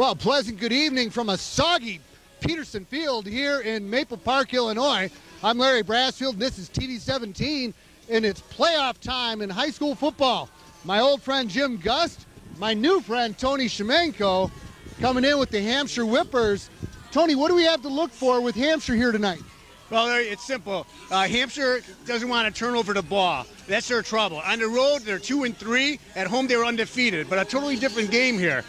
Well, pleasant good evening from a soggy Peterson Field here in Maple Park, Illinois. I'm Larry Brassfield, and this is TV17, and it's playoff time in high school football. My old friend Jim Gust, my new friend Tony Shemenko, coming in with the Hampshire Whippers. Tony, what do we have to look for with Hampshire here tonight? Well, it's simple. Hampshire doesn't want to turn over the ball. That's their trouble. On the road, they're 2-3. At home, they were undefeated, but a totally different game here.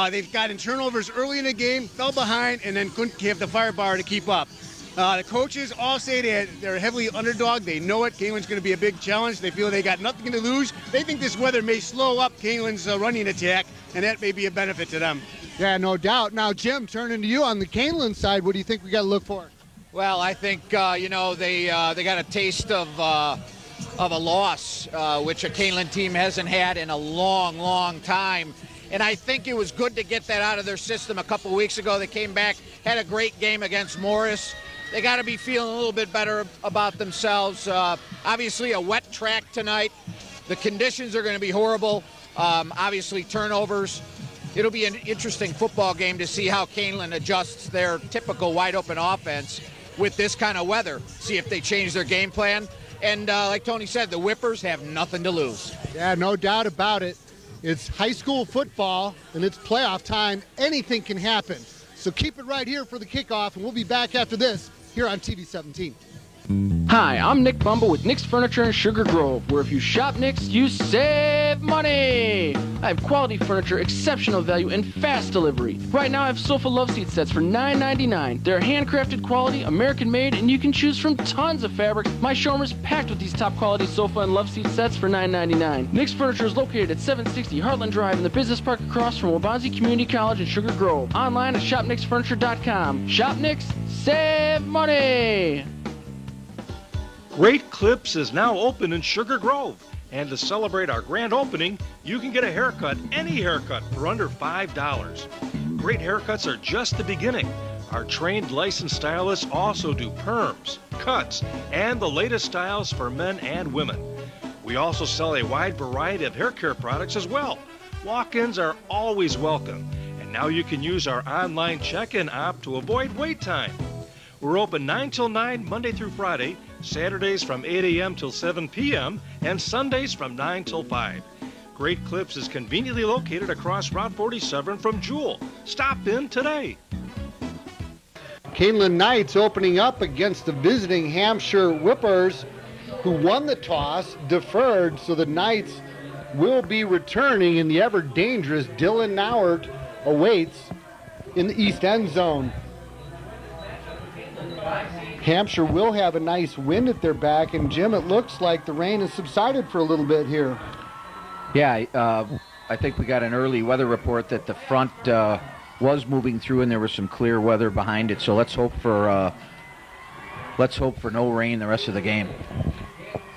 They've gotten turnovers early in the game, fell behind, and then couldn't have the firepower to keep up. The coaches all say they're heavily underdog. They know it. Canelan's going to be a big challenge. They feel they got nothing to lose. They think this weather may slow up Canelan's running attack, and that may be a benefit to them. Yeah, no doubt. Now, Jim, turning to you on the Canelan side, what do you think we got to look for? Well, I think, they got a taste of a loss, which a Canelan team hasn't had in a long, long time. And I think it was good to get that out of their system a couple weeks ago. They came back, had a great game against Morris. They got to be feeling a little bit better about themselves. Obviously, a wet track tonight. The conditions are going to be horrible. Obviously, turnovers. It'll be an interesting football game to see how Canelan adjusts their typical wide-open offense with this kind of weather. See if they change their game plan. And like Tony said, the Whippers have nothing to lose. Yeah, no doubt about it. It's high school football, and it's playoff time. Anything can happen. So keep it right here for the kickoff, and we'll be back after this here on TV17. Hi, I'm Nick Bumble with Nick's Furniture in Sugar Grove, where if you shop Nick's, you save money. I have quality furniture, exceptional value, and fast delivery. Right now I have sofa love seat sets for $9.99. They're handcrafted quality, American made, and you can choose from tons of fabric. My showroom is packed with these top quality sofa and love seat sets for $9.99. Nick's Furniture is located at 760 Heartland Drive in the business park across from Waubonsie Community College in Sugar Grove. Online at shopnicksfurniture.com. Shop Nick's, save money. Great Clips is now open in Sugar Grove. And to celebrate our grand opening, you can get a haircut, any haircut, for under $5. Great haircuts are just the beginning. Our trained licensed stylists also do perms, cuts, and the latest styles for men and women. We also sell a wide variety of hair care products as well. Walk-ins are always welcome. And now you can use our online check-in app to avoid wait time. We're open 9 till 9 Monday through Friday, Saturdays from 8 a.m. till 7 p.m., and Sundays from 9 till 5. Great Clips is conveniently located across Route 47 from Jewel. Stop in today. Canelan Knights opening up against the visiting Hampshire Whippers, who won the toss, deferred, so the Knights will be returning, and the ever-dangerous Dylan Nauert awaits in the east end zone. Hampshire will have a nice wind at their back, and Jim, it looks like the rain has subsided for a little bit here. Yeah, I think we got an early weather report that the front was moving through, and there was some clear weather behind it. So let's hope for no rain the rest of the game.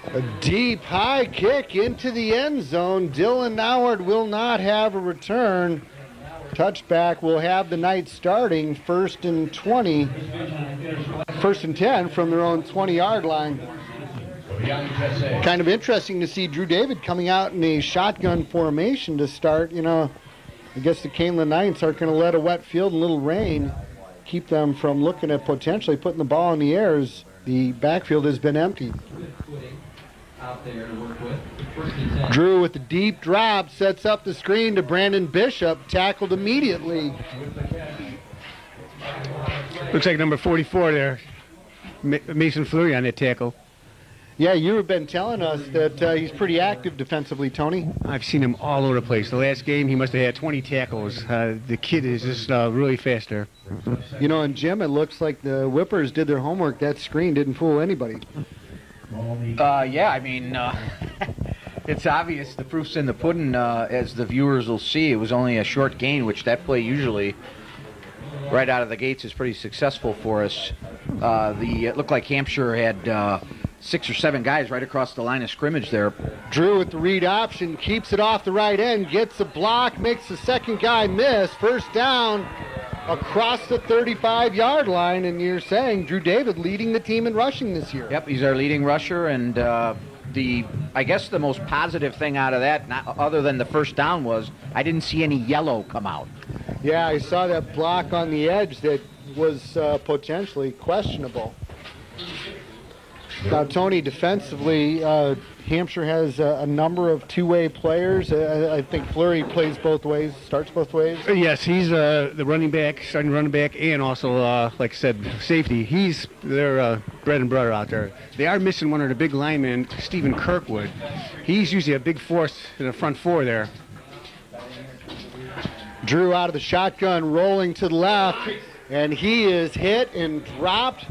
A deep high kick into the end zone. Dylan Nauert will not have a return. Touchback will have the Knights starting first and 10 from their own 20-yard line. Kind of interesting to see Drew David coming out in a shotgun formation to start. You know, I guess the Canelan Knights aren't going to let a wet field and little rain keep them from looking at potentially putting the ball in the air as the backfield has been empty. Drew with the deep drop sets up the screen to Brandon Bishop, tackled immediately. Looks like number 44 there, Mason Fleury on that tackle. Yeah, you have been telling us that he's pretty active defensively, Tony. I've seen him all over the place. The last game, he must have had 20 tackles. The kid is just really fast there. You know, and Jim, it looks like the Whippers did their homework. That screen didn't fool anybody. Yeah, I mean, it's obvious. The proof's in the pudding, as the viewers will see. It was only a short gain, which that play usually, right out of the gates, is pretty successful for us. It looked like Hampshire had 6 or 7 guys right across the line of scrimmage there. Drew with the read option, keeps it off the right end, gets a block, makes the second guy miss. First down across the 35-yard line, and you're saying Drew David leading the team in rushing this year. Yep, he's our leading rusher, and I guess the most positive thing out of that, other than the first down, was I didn't see any yellow come out. Yeah, I saw that block on the edge that was potentially questionable. Now, Tony, defensively, Hampshire has a number of two-way players. I think Fleury plays both ways, starts both ways. Yes, he's the running back, starting running back, and also, like I said, safety. He's their bread and butter out there. They are missing one of the big linemen, Stephen Kirkwood. He's usually a big force in the front four there. Drew out of the shotgun, rolling to the left, and he is hit and dropped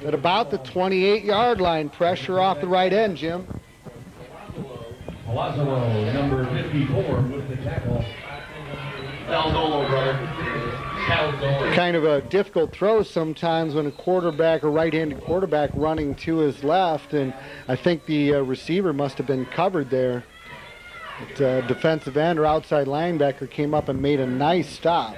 at about the 28-yard line. Pressure off the right end, Jim. Palazzo, number 54, with the tackle. Calzolo, brother. Calzolo. Kind of a difficult throw sometimes when a quarterback, a right-handed quarterback, running to his left, and I think the receiver must have been covered there. But, defensive end or outside linebacker came up and made a nice stop.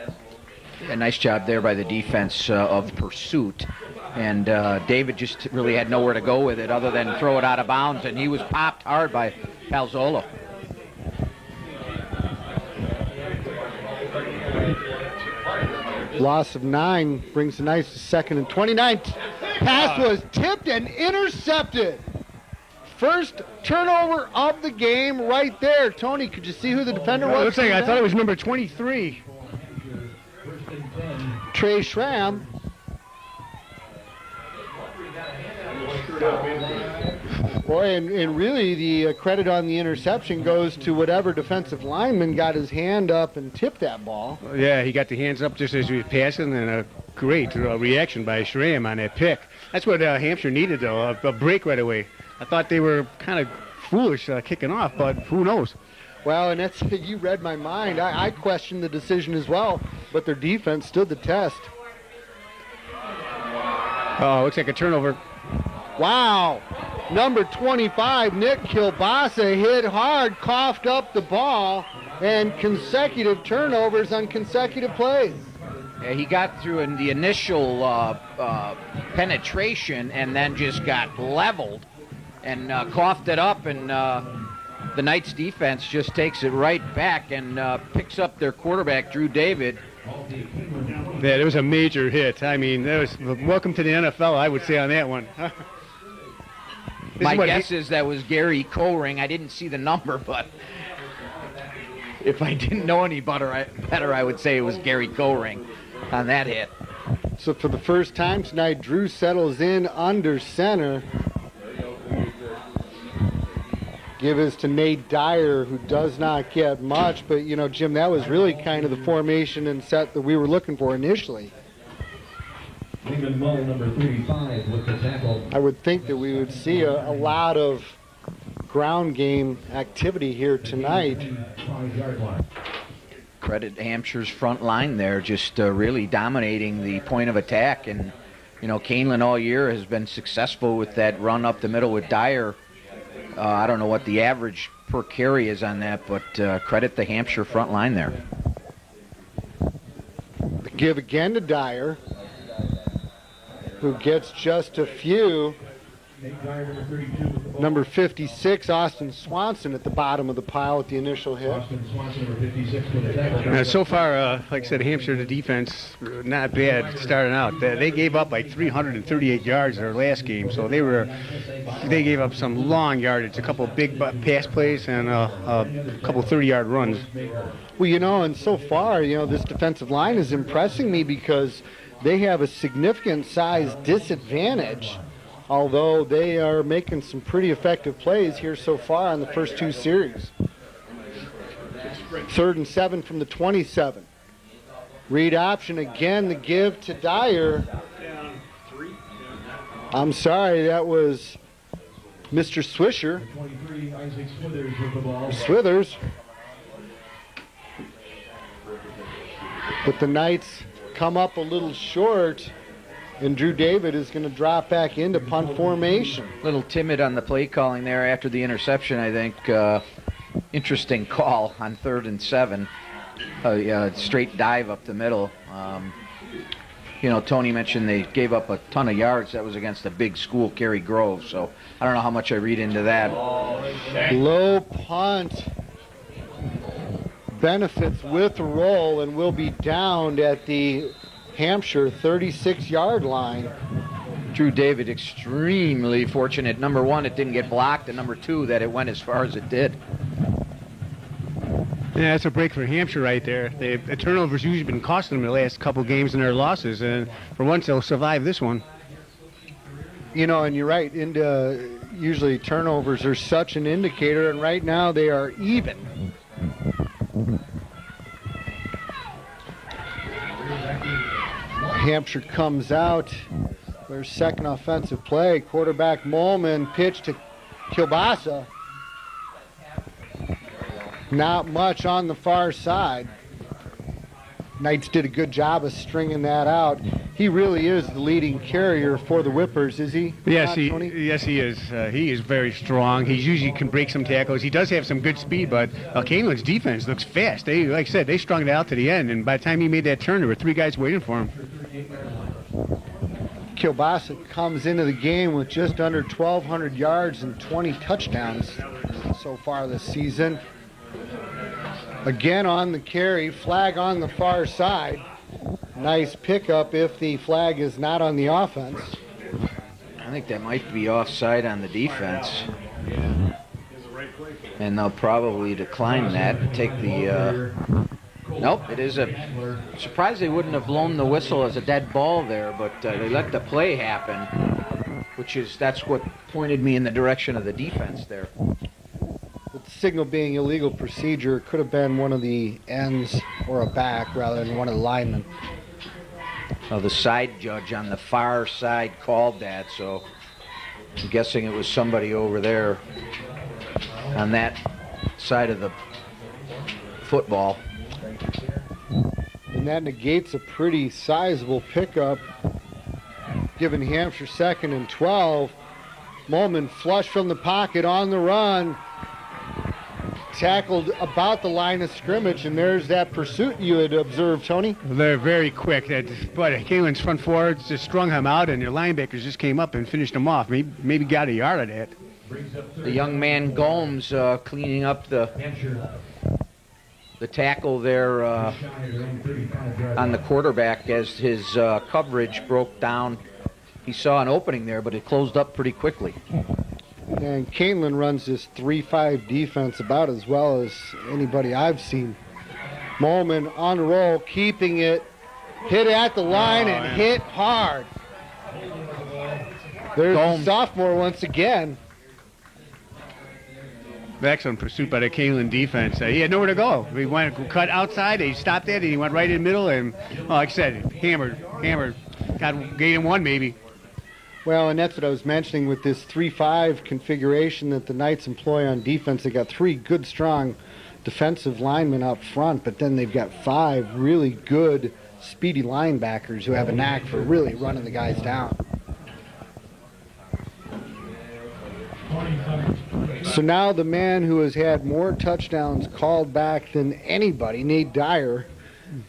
A nice job there by the defense of pursuit. And David just really had nowhere to go with it other than throw it out of bounds, and he was popped hard by Calzolo. Loss of 9 brings a nice 2nd and 29. Pass was tipped and intercepted. First turnover of the game right there. Tony, could you see who the defender was? Looks like I thought it was number 23. Trey Schramm. Boy, and really the credit on the interception goes to whatever defensive lineman got his hand up and tipped that ball. Yeah, he got the hands up just as he was passing, and a great reaction by Schramm on that pick. That's what Hampshire needed, though, a break right away. I thought they were kind of foolish kicking off, but who knows? Well, and that's, you read my mind. I questioned the decision as well, but their defense stood the test. Oh, looks like a turnover. Wow. Number 25, Nick Kilbasa, hit hard, coughed up the ball, and consecutive turnovers on consecutive plays. Yeah, he got through in the initial penetration and then just got leveled and coughed it up, and the Knights defense just takes it right back and picks up their quarterback, Drew David. Yeah, it was a major hit. I mean, that was welcome to the NFL, I would say, on that one. My guess is that was Gary Coring. I didn't see the number, but if I didn't know any better, I would say it was Gary Coring on that hit. So for the first time tonight, Drew settles in under center. Give this to Nate Dyer, who does not get much. But, you know, Jim, that was really kind of the formation and set that we were looking for initially. Raymond Mull, number 35, with the tackle. I would think that we would see a lot of ground game activity here tonight. Credit Hampshire's front line there, just really dominating the point of attack. And, you know, Canelan all year has been successful with that run up the middle with Dyer. I don't know what the average per carry is on that, but credit the Hampshire front line there. The give again to Dyer, who gets just a few. Number 56, Austin Swanson, at the bottom of the pile at the initial hit. So far, like I said, Hampshire, the defense, not bad starting out. They gave up like 338 yards in their last game, so they gave up some long yardage, a couple of big pass plays and a couple 30-yard runs. Well, you know, and so far, you know, this defensive line is impressing me because they have a significant size disadvantage, although they are making some pretty effective plays here so far in the first two series. 3rd and 7 from the 27. Read option again, the give to Dyer. I'm sorry, that was Mr. Swisher. Swithers. But the Knights come up a little short, and Drew David is going to drop back into punt formation. A little timid on the play calling there after the interception, I think. Interesting call on 3rd and 7. Straight dive up the middle. You know, Tony mentioned they gave up a ton of yards. That was against a big school, Cary Grove, so I don't know how much I read into that. Low punt. benefits with a roll and will be downed at the Hampshire 36-yard line. Drew David extremely fortunate. Number one, it didn't get blocked, and number two, that it went as far as it did. Yeah, that's a break for Hampshire right there. The turnovers usually been costing them the last couple games in their losses, and for once they'll survive this one. You know, and you're right. Usually turnovers are such an indicator, and right now they are even. Hampshire comes out. Their second offensive play. Quarterback Molman pitch to Kielbasa. Not much on the far side. Knights did a good job of stringing that out. He really is the leading carrier for the Whippers, is he? Yes, he is. He is very strong. He usually can break some tackles. He does have some good speed, but Canelan's defense looks fast. They, like I said, they strung it out to the end, and by the time he made that turn, there were three guys waiting for him. Kielbasa comes into the game with just under 1,200 yards and 20 touchdowns so far this season. Again on the carry, flag on the far side. Nice pickup if the flag is not on the offense. I think that might be offside on the defense. And they'll probably decline that and take the... Nope, it is a... Surprised they wouldn't have blown the whistle as a dead ball there, but they let the play happen, that's what pointed me in the direction of the defense there. The signal being illegal procedure, could have been one of the ends or a back rather than one of the linemen. Well, the side judge on the far side called that, so I'm guessing it was somebody over there on that side of the football. And that negates a pretty sizable pickup, giving Hampshire 2nd and 12. Molman flush from the pocket on the run. Tackled about the line of scrimmage, and there's that pursuit you had observed, Tony. They're very quick. But Canelan's front forwards just strung him out, and their linebackers just came up and finished him off. Maybe got a yard of that. The young man Gomes cleaning up the tackle there on the quarterback as his coverage broke down. He saw an opening there, but it closed up pretty quickly. And Canelan runs this 3-5 defense about as well as anybody I've seen. Molman on the roll, keeping it, hit at the line and hit hard. There's the sophomore once again. Excellent pursuit by the Canelan defense. He had nowhere to go. He went cut outside, he stopped it, and he went right in the middle, and like I said, hammered. Gave him one maybe. Well, and that's what I was mentioning with this 3-5 configuration that the Knights employ on defense. They got three good, strong defensive linemen up front, but then they've got five really good, speedy linebackers who have a knack for really running the guys down. So now the man who has had more touchdowns called back than anybody, Nate Dyer,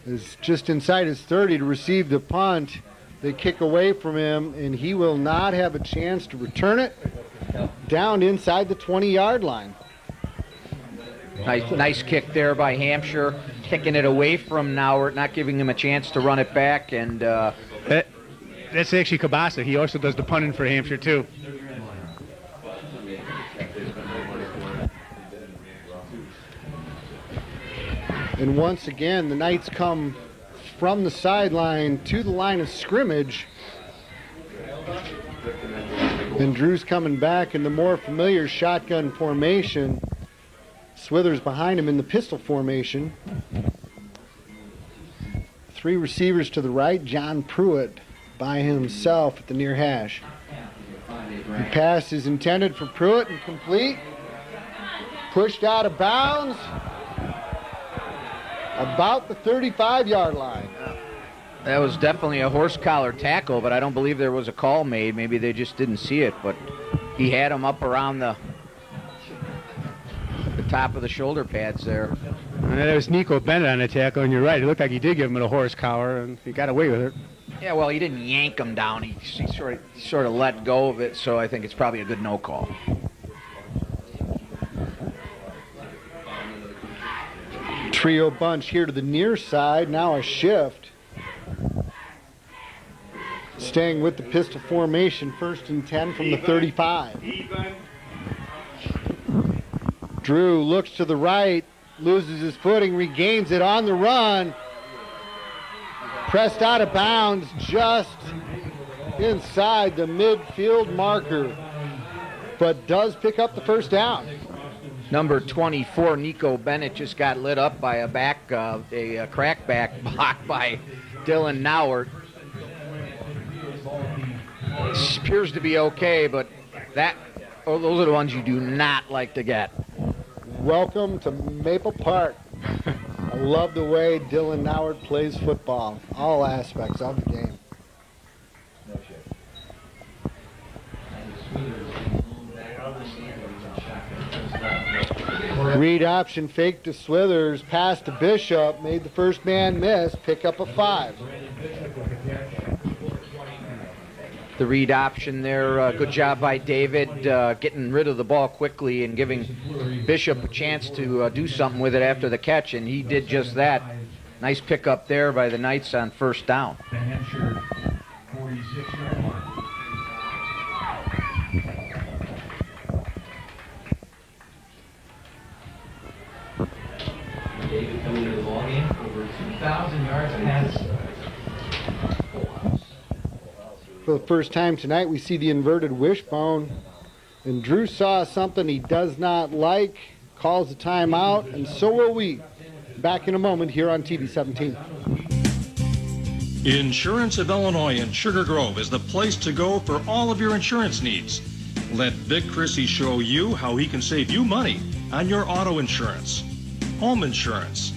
is just inside his 30 to receive the punt. They kick away from him, and he will not have a chance to return it down inside the 20-yard line. Nice kick there by Hampshire, kicking it away from Nauert, not giving him a chance to run it back. And that's actually Kielbasa. He also does the punting for Hampshire, too. And once again, the Knights come from the sideline to the line of scrimmage. And Drew's coming back in the more familiar shotgun formation. Swithers behind him in the pistol formation. Three receivers to the right. John Pruitt by himself at the near hash. The pass is intended for Pruitt and complete. Pushed out of bounds. About the 35-yard line. That was definitely a horse collar tackle, but I don't believe there was a call made. Maybe they just didn't see it, but he had him up around the top of the shoulder pads there. And there was Nico Bennett on the tackle, and you're right. It looked like he did give him a horse collar, and he got away with it. Yeah, well, he didn't yank him down. He sort of let go of it, so I think it's probably a good no call. Trio bunch here to the near side. Now a shift. Staying with the pistol formation, 1st and 10 from the 35. Drew looks to the right, loses his footing, regains it on the run. Pressed out of bounds just inside the midfield marker, but does pick up the first down. Number 24, Nico Bennett, just got lit up by a crackback block by Dylan Nauert. Appears to be okay, but those are the ones you do not like to get. Welcome to Maple Park. I love the way Dylan Nauert plays football, all aspects of the game. Read option fake to Swithers, pass to Bishop, made the first man miss, pick up a 5. The read option there, good job by David, getting rid of the ball quickly and giving Bishop a chance to do something with it after the catch, and he did just that. Nice pickup there by the Knights on first down. The Hampshire 46-yard line. David coming to the ball game, over 2,000 yards and has For the first time tonight, we see the inverted wishbone. And Drew saw something he does not like, calls a timeout, and so will we. Back in a moment here on TV 17. Insurance of Illinois in Sugar Grove is the place to go for all of your insurance needs. Let Vic Chrissy show you how he can save you money on your auto insurance, home insurance,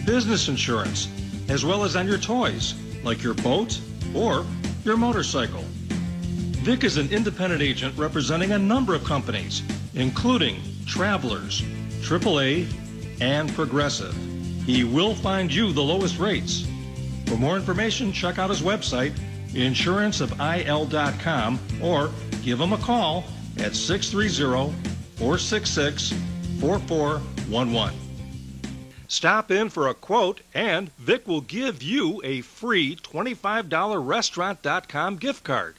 business insurance, as well as on your toys, like your boat or your motorcycle. Vic is an independent agent representing a number of companies, including Travelers, AAA, and Progressive. He will find you the lowest rates. For more information, check out his website, insuranceofil.com, or give him a call at 630-466-4411. Stop in for a quote, and Vic will give you a free $25 Restaurant.com gift card.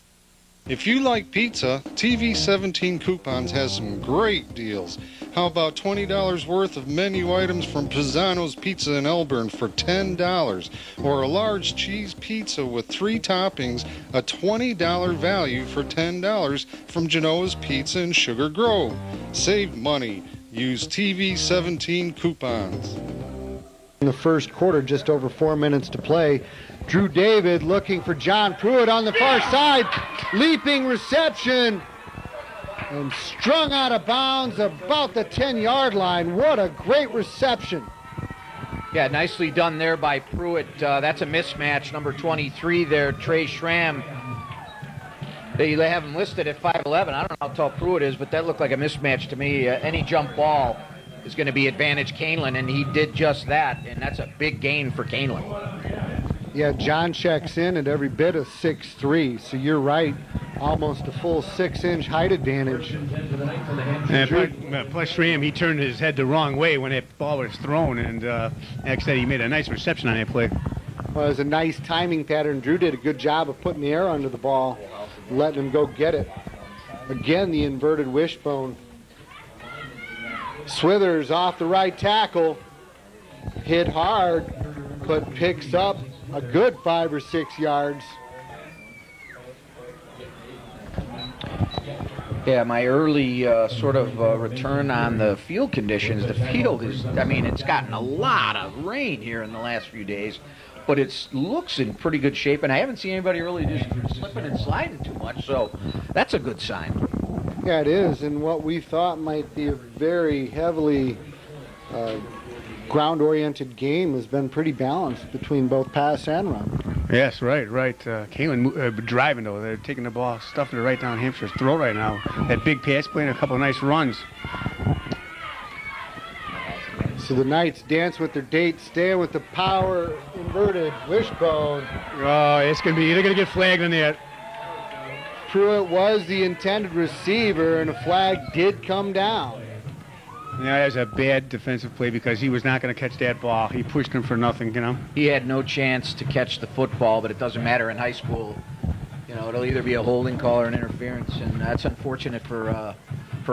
If you like pizza, TV 17 Coupons has some great deals. How about $20 worth of menu items from Pisano's Pizza in Elburn for $10, or a large cheese pizza with 3 toppings, a $20 value for $10 from Genoa's Pizza in Sugar Grove. Save money. Use TV 17 Coupons. In the first quarter, just over 4 minutes to play. Drew David looking for John Pruitt on the far side. Leaping reception. And strung out of bounds about the 10-yard line. What a great reception. Yeah, nicely done there by Pruitt. That's a mismatch. Number 23 there, Trey Schramm. They have him listed at 5'11". I don't know how tall Pruitt is, but that looked like a mismatch to me. Any jump ball is going to be advantage Kaneland, and he did just that, and that's a big gain for Kaneland. Yeah, John checks in at every bit of 6'3", so you're right. Almost a full 6-inch height advantage. Plus Schramm, he turned his head the wrong way when that ball was thrown, and actually he made a nice reception on that play. Well, it was a nice timing pattern. Drew did a good job of putting the air under the ball, letting him go get it. Again, the inverted wishbone. Swithers off the right tackle, hit hard, but picks up a good 5 or 6 yards. Yeah, my early return on the field conditions. The field is, it's gotten a lot of rain here in the last few days, but it looks in pretty good shape, and I haven't seen anybody really just slipping and sliding too much, so that's a good sign. Yeah, it is, and what we thought might be a very heavily ground-oriented game has been pretty balanced between both pass and run. Yes, right. Kaneland driving, though. They're taking the ball, stuffing it right down Hampshire's throat right now. That big pass play and a couple of nice runs. So the Knights dance with their date, staying with the power inverted wishbone. Oh, it's going to be, they're going to get flagged on that. Pruitt was the intended receiver, and a flag did come down. Yeah, that was a bad defensive play because he was not going to catch that ball. He pushed him for nothing, you know. He had no chance to catch the football, but it doesn't matter in high school. You know, it'll either be a holding call or an interference, and that's unfortunate for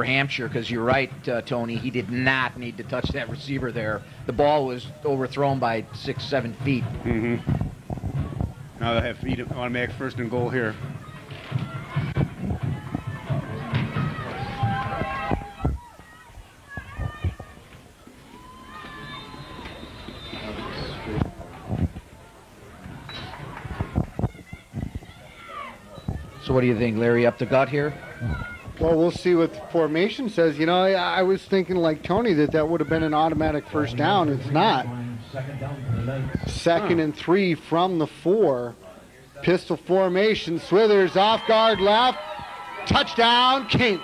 Hampshire because you're right, Tony. He did not need to touch that receiver there. The ball was overthrown by 6-7 feet. Mm-hmm. Now they'll have automatic first and goal here. So what do you think, Larry? Up the gut here? Well, we'll see what the formation says. You know, I was thinking like Tony that would have been an automatic first down. It's not. Second and 3 from the 4. Pistol formation. Swithers off guard left. Touchdown, King.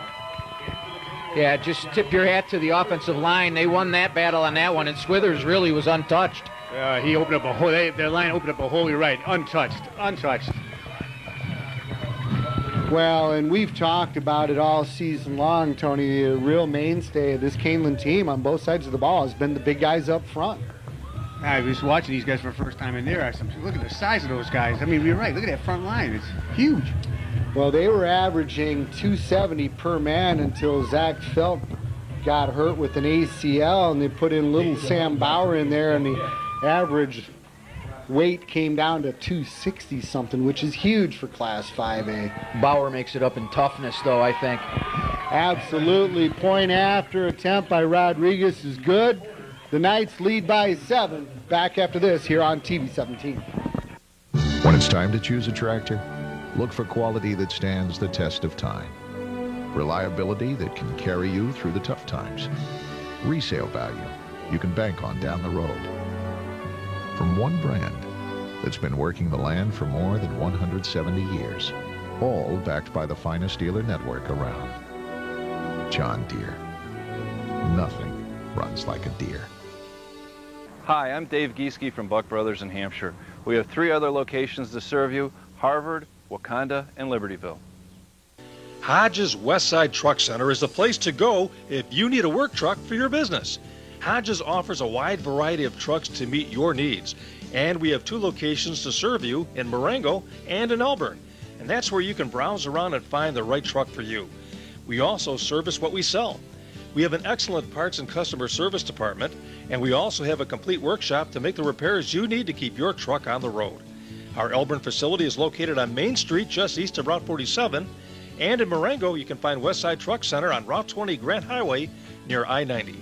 Yeah, just tip your hat to the offensive line. They won that battle on that one, and Swithers really was untouched. He opened up a hole. Their line opened up a hole. You're right. Untouched. Well, and we've talked about it all season long, Tony. The real mainstay of this Canelan team on both sides of the ball has been the big guys up front. I was watching these guys for the first time in there. I said, look at the size of those guys. I mean, you're right. Look at that front line. It's huge. Well, they were averaging 270 per man until Zach Felt got hurt with an ACL, and they put in little Sam Bauer in there, and the average weight came down to 260 something, which is huge for Class 5A. Bauer makes it up in toughness, though, I think. Absolutely. Point after attempt by Rodriguez is good. The Knights lead by 7. Back after this here on TV 17. When it's time to choose a tractor, look for quality that stands the test of time. Reliability that can carry you through the tough times. Resale value you can bank on down the road. From one brand that's been working the land for more than 170 years, all backed by the finest dealer network around. John Deere. Nothing runs like a deer. Hi, I'm Dave Gieske from Buck Brothers in Hampshire. We have 3 other locations to serve you: Harvard, Wakanda, and Libertyville. Hodges Westside Truck Center is the place to go if you need a work truck for your business. Hodges offers a wide variety of trucks to meet your needs, and we have 2 locations to serve you in Marengo and in Elburn, and that's where you can browse around and find the right truck for you. We also service what we sell. We have an excellent parts and customer service department, and we also have a complete workshop to make the repairs you need to keep your truck on the road. Our Elburn facility is located on Main Street just east of Route 47, and in Marengo you can find Westside Truck Center on Route 20 Grant Highway near I-90.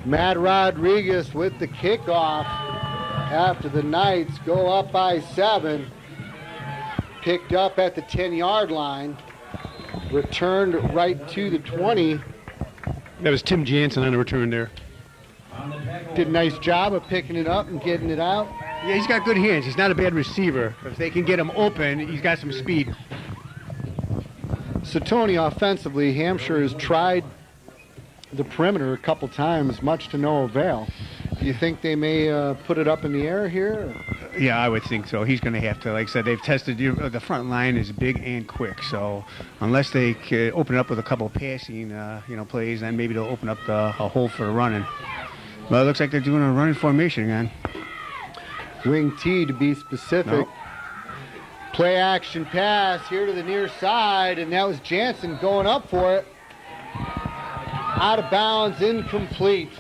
Matt Rodriguez with the kickoff after the Knights go up by 7. Picked up at the 10-yard line. Returned right to the 20. That was Tim Jansen on the return there. Did a nice job of picking it up and getting it out. Yeah, he's got good hands. He's not a bad receiver. If they can get him open, he's got some speed. So, Tony, offensively, Hampshire has tried the perimeter a couple times, much to no avail. Do you think they may put it up in the air here? Yeah, I would think so. He's going to have to, like I said, they've tested, the front line is big and quick. So unless they could open it up with a couple of passing, plays, then maybe they'll open up a hole for running. Well, it looks like they're doing a running formation again. Wing T to be specific. Nope. Play action pass here to the near side, and that was Jansen going up for it. Out of bounds, incomplete.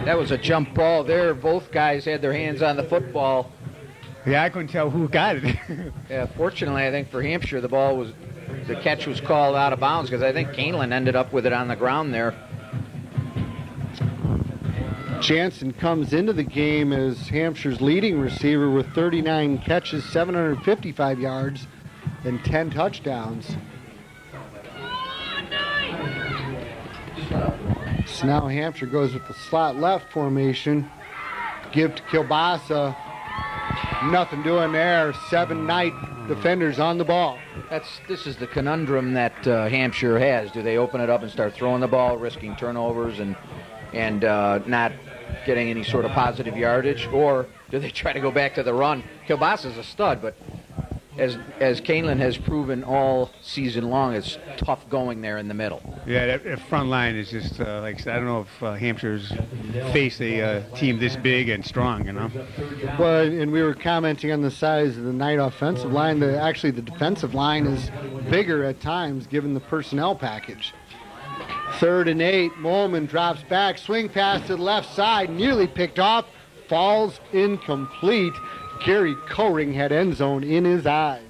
That was a jump ball there. Both guys had their hands on the football. Yeah, I couldn't tell who got it. Yeah, fortunately, I think for Hampshire, the catch was called out of bounds because I think Canelan ended up with it on the ground there. Jansen comes into the game as Hampshire's leading receiver with 39 catches, 755 yards, and 10 touchdowns. So now Hampshire goes with the slot left formation. Give to Kilbasa. Nothing doing there. 7 Knight defenders on the ball. This is the conundrum that Hampshire has. Do they open it up and start throwing the ball, risking turnovers and not getting any sort of positive yardage, or do they try to go back to the run? Kilbasa's a stud, but as Canelan has proven all season long, it's tough going there in the middle. Yeah, that front line is just like I said, I don't know if Hampshire's faced a team this big and strong, you know. Well, and we were commenting on the size of the Knight offensive line. Actually, the defensive line is bigger at times given the personnel package. 3rd and 8, Molman drops back, swing pass to the left side, nearly picked off, falls incomplete. Gary Coring had end zone in his eyes.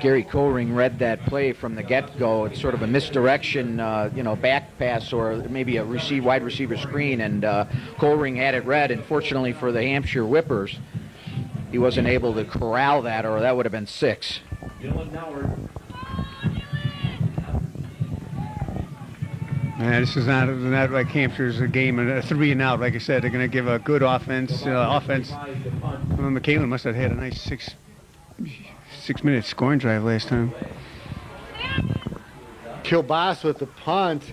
Gary Coring read that play from the get-go. It's sort of a misdirection, back pass or maybe a wide receiver screen, and Coring had it read. And fortunately for the Hampshire Whippers, he wasn't able to corral that, or that would have been 6. Man, this is not like Hampshire's a game and a 3 and out. Like I said, they're going to give a good offense. McCallan must have had a nice 6-minute scoring drive last time. Kilbasa with the punt.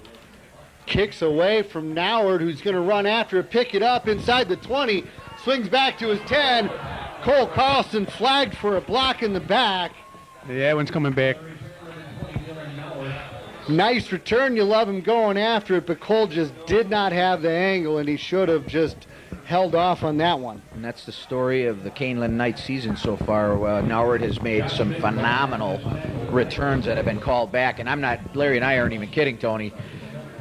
Kicks away from Noward, who's going to run after it, pick it up inside the 20. Swings back to his 10. Cole Carlson flagged for a block in the back. Yeah, one's coming back. Nice return. You love him going after it, but Cole just did not have the angle, and he should have just held off on that one. And that's the story of the Canelan Knight season so far. Noward has made some phenomenal returns that have been called back, and Larry and I aren't even kidding, Tony.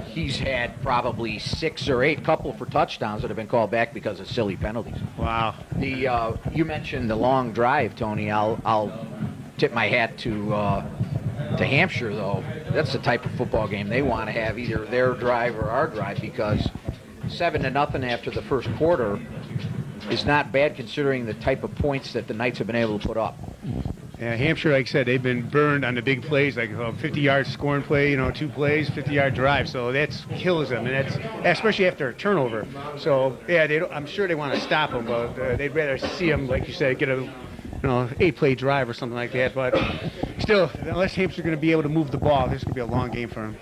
He's had probably 6 or 8 couple for touchdowns that have been called back because of silly penalties. Wow. You mentioned the long drive, Tony. I'll tip my hat to Hampshire, though. That's the type of football game they want to have, either their drive or our drive, because 7-0 after the first quarter is not bad considering the type of points that the Knights have been able to put up. Yeah, Hampshire, like I said, they've been burned on the big plays, like a 50-yard scoring play, 2 plays, 50-yard drive. So that kills them, and that's especially after a turnover. So yeah, I'm sure they want to stop them, but they'd rather see them, like you said, get a 8-play drive or something like that. But still, unless Hampshire's going to be able to move the ball, this could be a long game for them.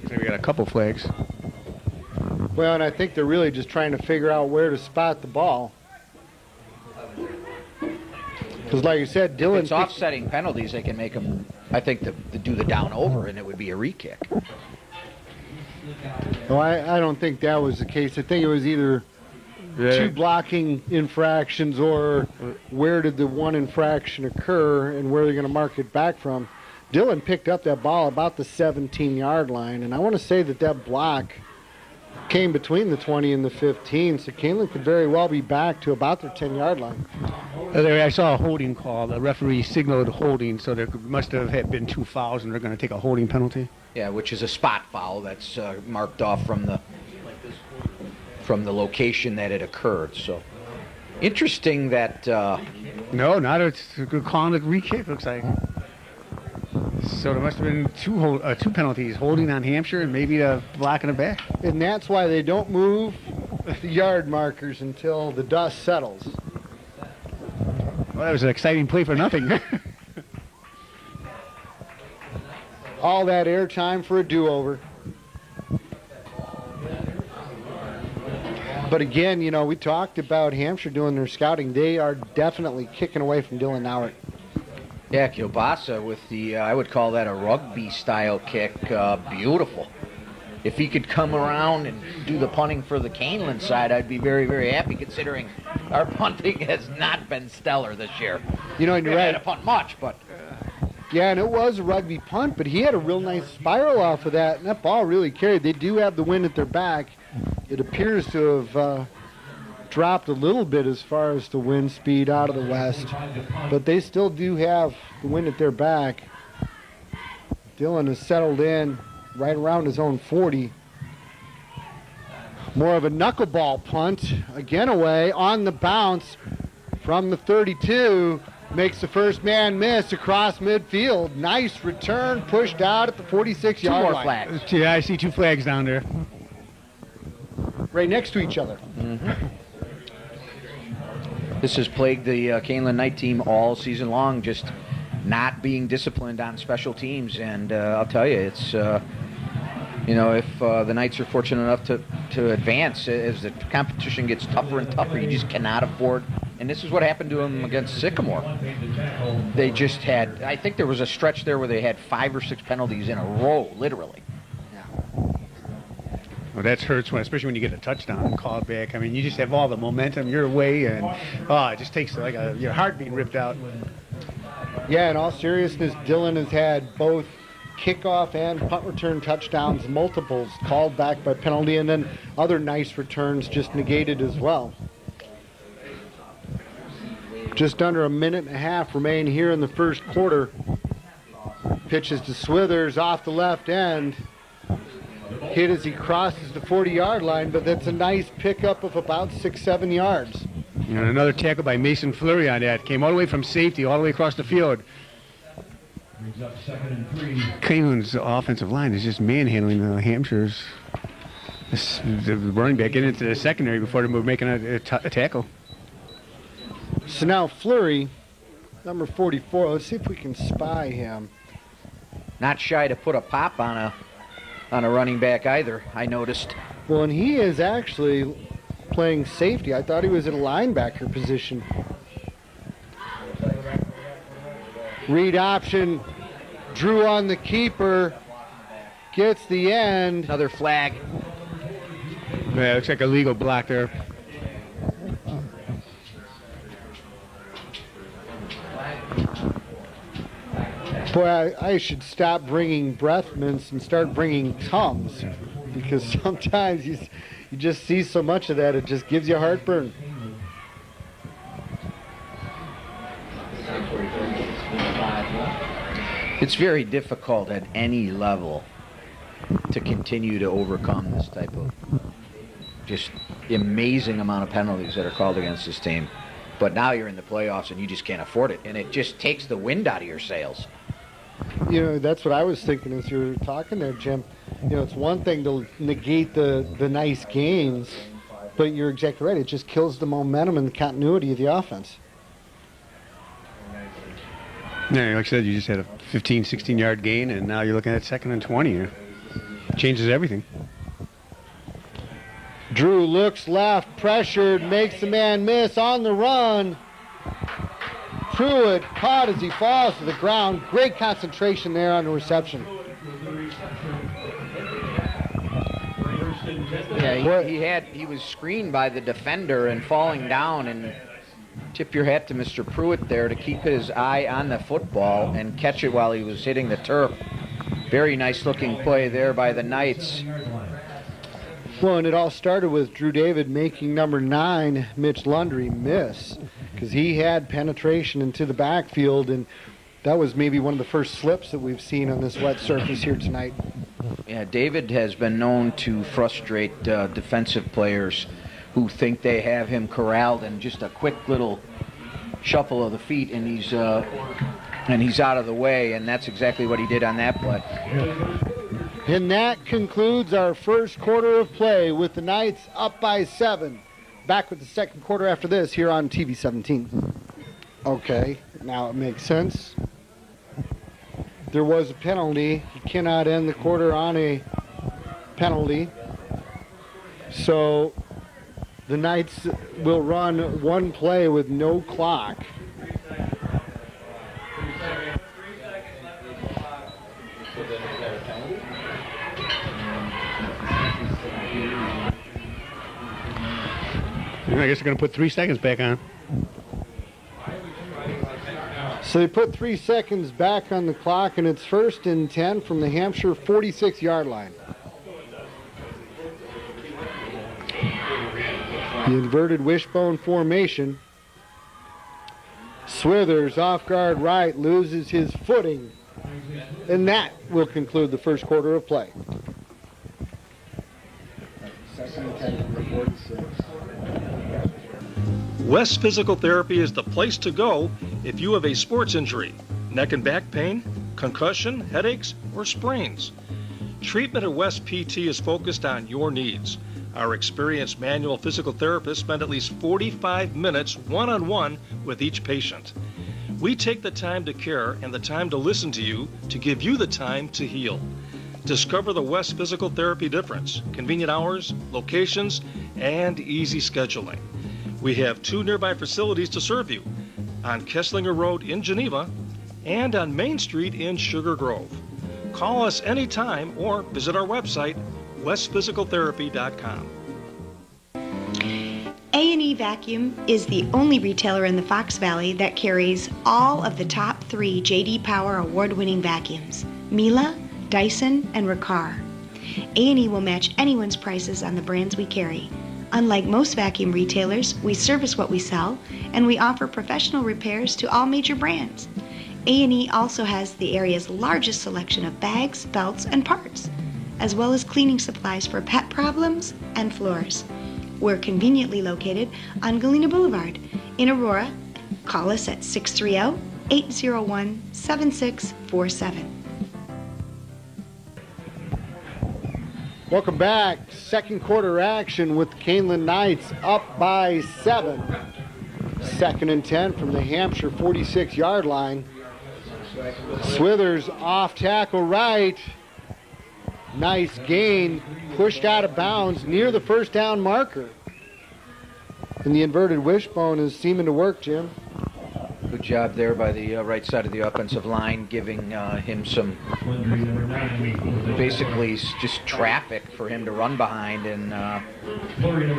So we got a couple flags. Well, and I think they're really just trying to figure out where to spot the ball. Because like you said, Dylan... If it's offsetting penalties, they can make them, I think, to do the down over, and it would be a re-kick. Well, I don't think that was the case. I think it was either 2 blocking infractions or where did the one infraction occur and where they're going to mark it back from. Dylan picked up that ball about the 17-yard line, and I want to say that block came between the 20 and the 15, so Canelan could very well be back to about their 10-yard line. I saw a holding call. The referee signaled holding, so there must have been 2 fouls, and they're going to take a holding penalty. Yeah, which is a spot foul that's marked off from the location that it occurred. So interesting that... No, not a good call on the re-kick, looks like. So there must have been 2 penalties, holding on Hampshire and maybe a block in the back. And that's why they don't move the yard markers until the dust settles. Well, that was an exciting play for nothing. All that airtime for a do-over. But again, we talked about Hampshire doing their scouting. They are definitely kicking away from Dylan Nowert. Yeah, Kilbasa with I would call that a rugby-style kick. Beautiful. If he could come around and do the punting for the Canelan side, I'd be very, very happy, considering our punting has not been stellar this year. And you're right. We haven't punt much, but... Yeah, and it was a rugby punt, but he had a real nice spiral off of that, and that ball really carried. They do have the wind at their back. It appears to have dropped a little bit as far as the wind speed out of the west, but they still do have the wind at their back. Dylan has settled in right around his own 40. More of a knuckleball punt, again away on the bounce from the 32. Makes the first man miss across midfield. Nice return, pushed out at the 46-yard line. 2 more flags. Yeah, I see 2 flags down there. Right next to each other. Mm-hmm. This has plagued the Canelan Knight team all season long, just not being disciplined on special teams. And I'll tell you, it's You know, if the Knights are fortunate enough to advance, as the competition gets tougher and tougher, you just cannot afford. And this is what happened to them against Sycamore. They just had, I think there was a stretch there where they had 5 or 6 penalties in a row, literally. Well, that hurts, especially when you get a touchdown and call it back. I mean, you just have all the momentum your way, and it just takes like your heart being ripped out. Yeah, in all seriousness, Dylan has had both kickoff and punt return touchdowns, multiples called back by penalty, and then other nice returns just negated as well. Just under a minute and a half remain here in the first quarter. Pitches to Swithers off the left end. Hit as he crosses the 40-yard line, but that's a nice pickup of about 6-7 yards. And another tackle by Mason Fleury on that. Came all the way from safety, all the way across the field. Cleveland's offensive line is just manhandling the Hampshire's the running back getting into the secondary before they were making a tackle. So now Fleury, number 44. Let's see if we can spy him. Not shy to put a pop on a running back either, I noticed. Well, and he is actually playing safety. I thought he was in a linebacker position. Read option. Drew on the keeper. Gets the end. Another flag. Yeah, looks like a legal block there. Boy, I should stop bringing breath mints and start bringing Tums, because sometimes you just see so much of that, it just gives you heartburn. It's very difficult at any level to continue to overcome this type of just amazing amount of penalties that are called against this team. But now you're in the playoffs and you just can't afford it, and it just takes the wind out of your sails. You know, that's what I was thinking as you were talking there, Jim. You know, it's one thing to negate the nice games, but you're exactly right. It just kills the momentum and the continuity of the offense. Yeah, like I said, you just had a 15, 16-yard gain, and now you're looking at 2nd and 20. It changes everything. Drew looks left, pressured, makes the man miss on the run. Pruitt caught as he falls to the ground. Great concentration there on the reception. Yeah, he was screened by the defender and falling down, and tip your hat to Mr. Pruitt there to keep his eye on the football and catch it while he was hitting the turf. Very nice looking play there by the Knights. Well, and it all started with Drew David making number 9, Mitch Lundry, miss, because he had penetration into the backfield, and that was maybe one of the first slips that we've seen on this wet surface here tonight. Yeah, David has been known to frustrate defensive players who think they have him corralled, and just a quick little shuffle of the feet, and he's out of the way, and that's exactly what he did on that play. And that concludes our first quarter of play with the Knights up by 7. Back with the second quarter after this here on TV 17. Okay, now it makes sense. There was a penalty. You cannot end the quarter on a penalty. So the Knights will run one play with no clock. I guess they're going to put 3 seconds back on. So they put 3 seconds back on the clock, and it's 1st and 10 from the Hampshire 46-yard line. The inverted wishbone formation. Swithers off guard right, loses his footing, and that will conclude the first quarter of play. West Physical Therapy is the place to go if you have a sports injury, neck and back pain, concussion, headaches, or sprains. Treatment at West PT is focused on your needs. Our experienced manual physical therapists spend at least 45 minutes one-on-one with each patient. We take the time to care and the time to listen to you to give you the time to heal. Discover the West Physical Therapy difference: convenient hours, locations, and easy scheduling. We have 2 nearby facilities to serve you, on Kesslinger Road in Geneva and on Main Street in Sugar Grove. Call us anytime or visit our website, westphysicaltherapy.com. A&E Vacuum is the only retailer in the Fox Valley that carries all of the top 3 J.D. Power award-winning vacuums: Miele, Dyson, and Riccar. A&E will match anyone's prices on the brands we carry. Unlike most vacuum retailers, we service what we sell, and we offer professional repairs to all major brands. A&E also has the area's largest selection of bags, belts, and parts, as well as cleaning supplies for pet problems and floors. We're conveniently located on Galena Boulevard in Aurora. Call us at 630-801-7647. Welcome back. Second quarter action with Canelan Knights up by 7. 2nd and 10 from the Hampshire 46-yard line. Swithers off tackle right. Nice gain. Pushed out of bounds near the first down marker. And the inverted wishbone is seeming to work, Jim. Good job there by the right side of the offensive line, giving him some, basically just traffic for him to run behind, and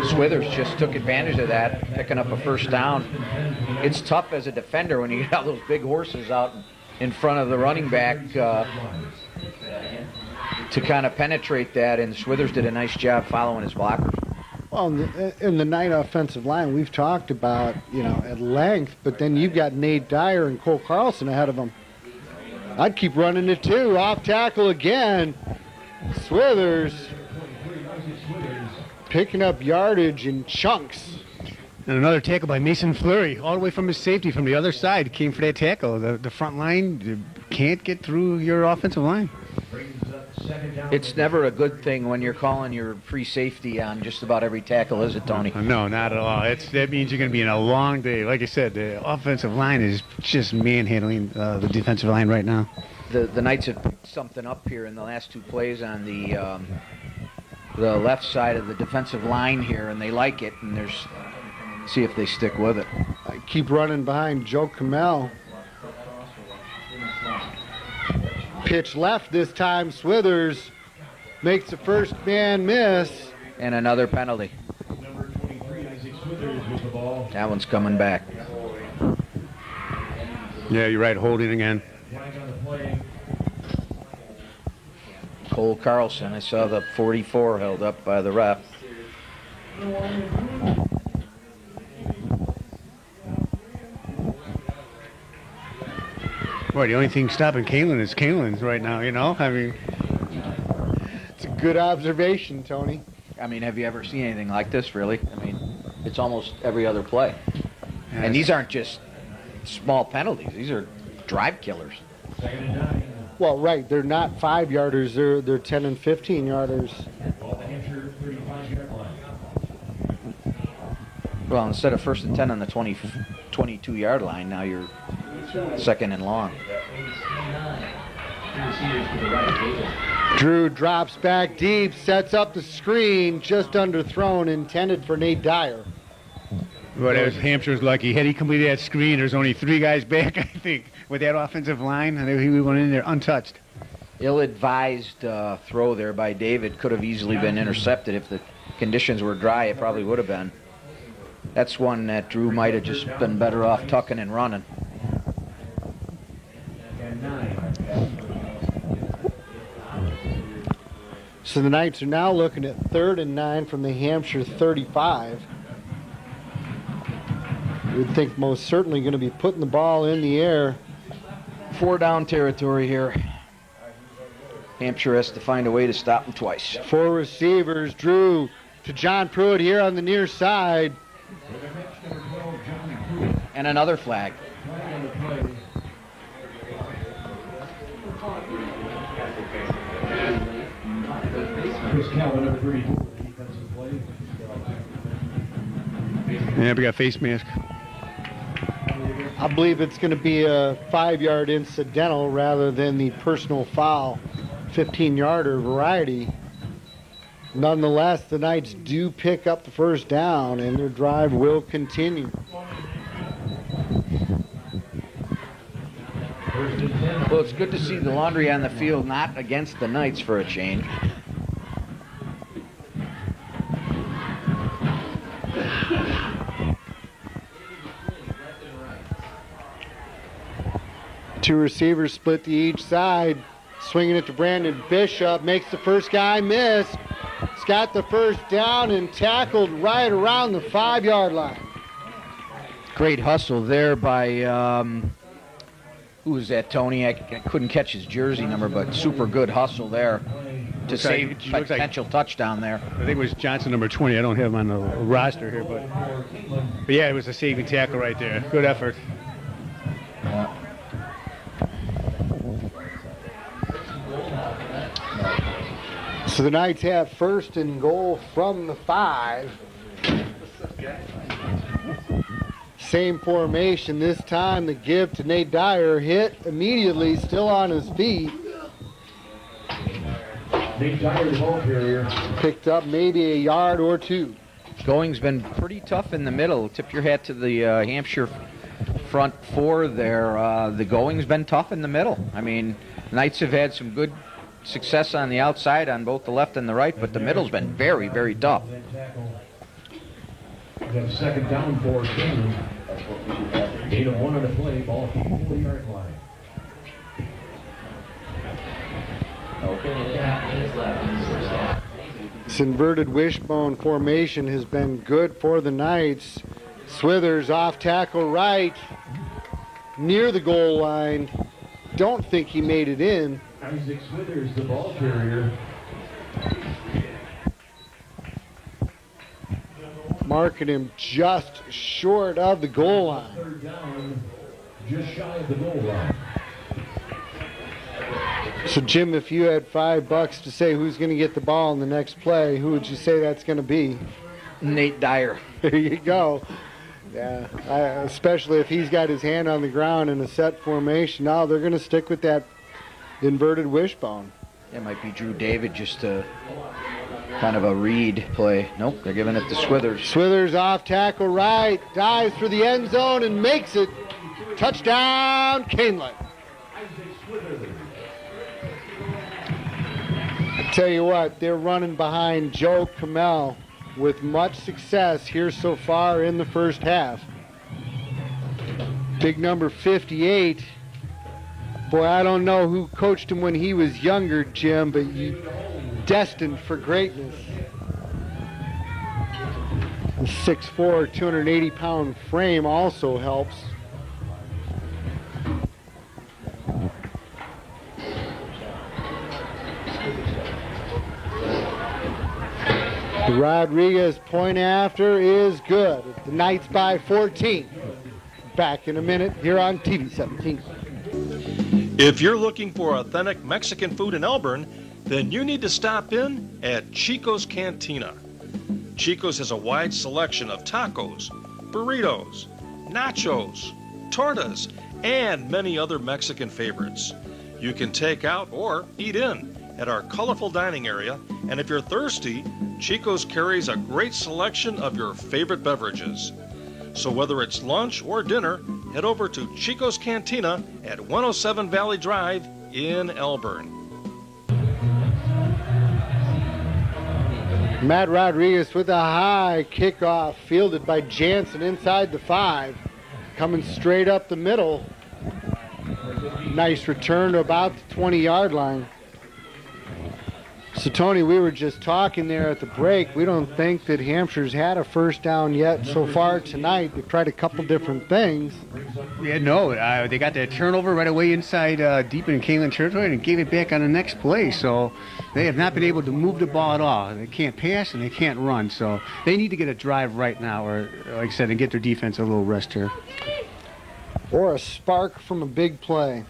Swithers just took advantage of that, picking up a first down. It's tough as a defender when you get all those big horses out in front of the running back to kind of penetrate that, and Swithers did a nice job following his blockers. Well, in the Knight offensive line, we've talked about, at length, but then you've got Nate Dyer and Cole Carlson ahead of them. I'd keep running it too. Off tackle again. Swithers picking up yardage in chunks. And another tackle by Mason Fleury, all the way from his safety from the other side, came for that tackle. The front line can't get through your offensive line. It's never a good thing when you're calling your free safety on just about every tackle, is it, Tony? No, not at all. That means you're going to be in a long day. Like I said, the offensive line is just manhandling the defensive line right now. The Knights have picked something up here in the last 2 plays on the left side of the defensive line here, and they like it, and see if they stick with it. I keep running behind Joe Kamel. Pitch left this time. Swithers makes the first man miss. And another penalty. That one's coming back. Yeah, you're right. Holding again. Cole Carlson. I saw the 44 held up by the ref. Boy, the only thing stopping Canelan is Canelan's right now, I mean, it's a good observation, Tony. I mean, have you ever seen anything like this, really? I mean, it's almost every other play. And these aren't just small penalties. These are drive killers. Well, right. They're not 5-yarders. They're 10 and 15-yarders. Well, instead of 1st and 10 on the 22-yard line, now you're 2nd and long. Drew drops back deep, sets up the screen, just underthrown, intended for Nate Dyer. Well, that was Hampshire's lucky. Had he completed that screen, there's only 3 guys back, I think, with that offensive line, and he went in there untouched. Ill-advised throw there by David. Could have easily been intercepted. If the conditions were dry, it probably would have been. That's one that Drew might have just been better off tucking and running. So the Knights are now looking at 3rd and 9 from the Hampshire 35. You'd think most certainly going to be putting the ball in the air. 4-down territory here. Hampshire has to find a way to stop them twice. 4 receivers. Drew to John Pruitt here on the near side. And another flag. Yeah, we got face mask. I believe it's going to be a 5-yard incidental rather than the personal foul 15-yarder variety. Nonetheless, the Knights do pick up the first down, and their drive will continue. Well, it's good to see the Laundry on the field, not against the Knights for a change. Two receivers split to each side. Swinging it to Brandon Bishop. Makes the first guy miss. He's got the first down and tackled right around the 5-yard line. Great hustle there by, who was that, Tony? I couldn't catch his jersey number, but super good hustle there to save a potential touchdown there. I think it was Johnson, number 20. I don't have him on the roster here, but yeah, it was a saving tackle right there. Good effort. So the Knights have first and goal from the 5. Same formation this time. The give to Nate Dyer, hit immediately, still on his feet. Nate Dyer, the ball carrier. Picked up maybe a yard or two. Going's been pretty tough in the middle. Tip your hat to the Hampshire front four there. The Going's been tough in the middle. I mean, Knights have had some good success on the outside on both the left and the right, but the middle's been very, very tough. We have second down for Kingman. 8 of 1 on the play, ball from the 4-yard line. This inverted wishbone formation has been good for the Knights. Swithers off tackle right, near the goal line. Don't think he made it in. Isaac Swithers, the ball carrier. Marking him just short of the goal line. Third down, just shy of the goal line. So Jim, if you had $5 to say who's going to get the ball in the next play, who would you say that's going to be? Nate Dyer. There you go. Yeah, especially if he's got his hand on the ground in a set formation. Now they're going to stick with that inverted wishbone. It might be Drew David, just a kind of a read play. Nope, they're giving it to Swithers. Swithers off tackle right, dives for the end zone and makes it. Touchdown, Canelet. I tell you what, they're running behind Joe Kamel with much success here so far in the first half. Big number 58. Boy, I don't know who coached him when he was younger, Jim, but you destined for greatness. The 6'4", 280-pound frame also helps. The Rodriguez point after is good. The Knights by 14. Back in a minute here on TV 17. If you're looking for authentic Mexican food in Elburn, then you need to stop in at Chico's Cantina. Chico's has a wide selection of tacos, burritos, nachos, tortas, and many other Mexican favorites. You can take out or eat in at our colorful dining area, and if you're thirsty, Chico's carries a great selection of your favorite beverages. So whether it's lunch or dinner, head over to Chico's Cantina at 107 Valley Drive in Elburn. Matt Rodriguez with a high kickoff, fielded by Jansen inside the 5, coming straight up the middle. Nice return to about the 20-yard line. So, Tony, we were just talking there at the break. We don't think that Hampshire's had a first down yet so far tonight. They've tried a couple different things. Yeah, no, they got that turnover right away inside deep in Canelan territory and gave it back on the next play. So they have not been able to move the ball at all. They can't pass and they can't run. So they need to get a drive right now, or like I said, and get their defense a little rest here. Or a spark from a big play.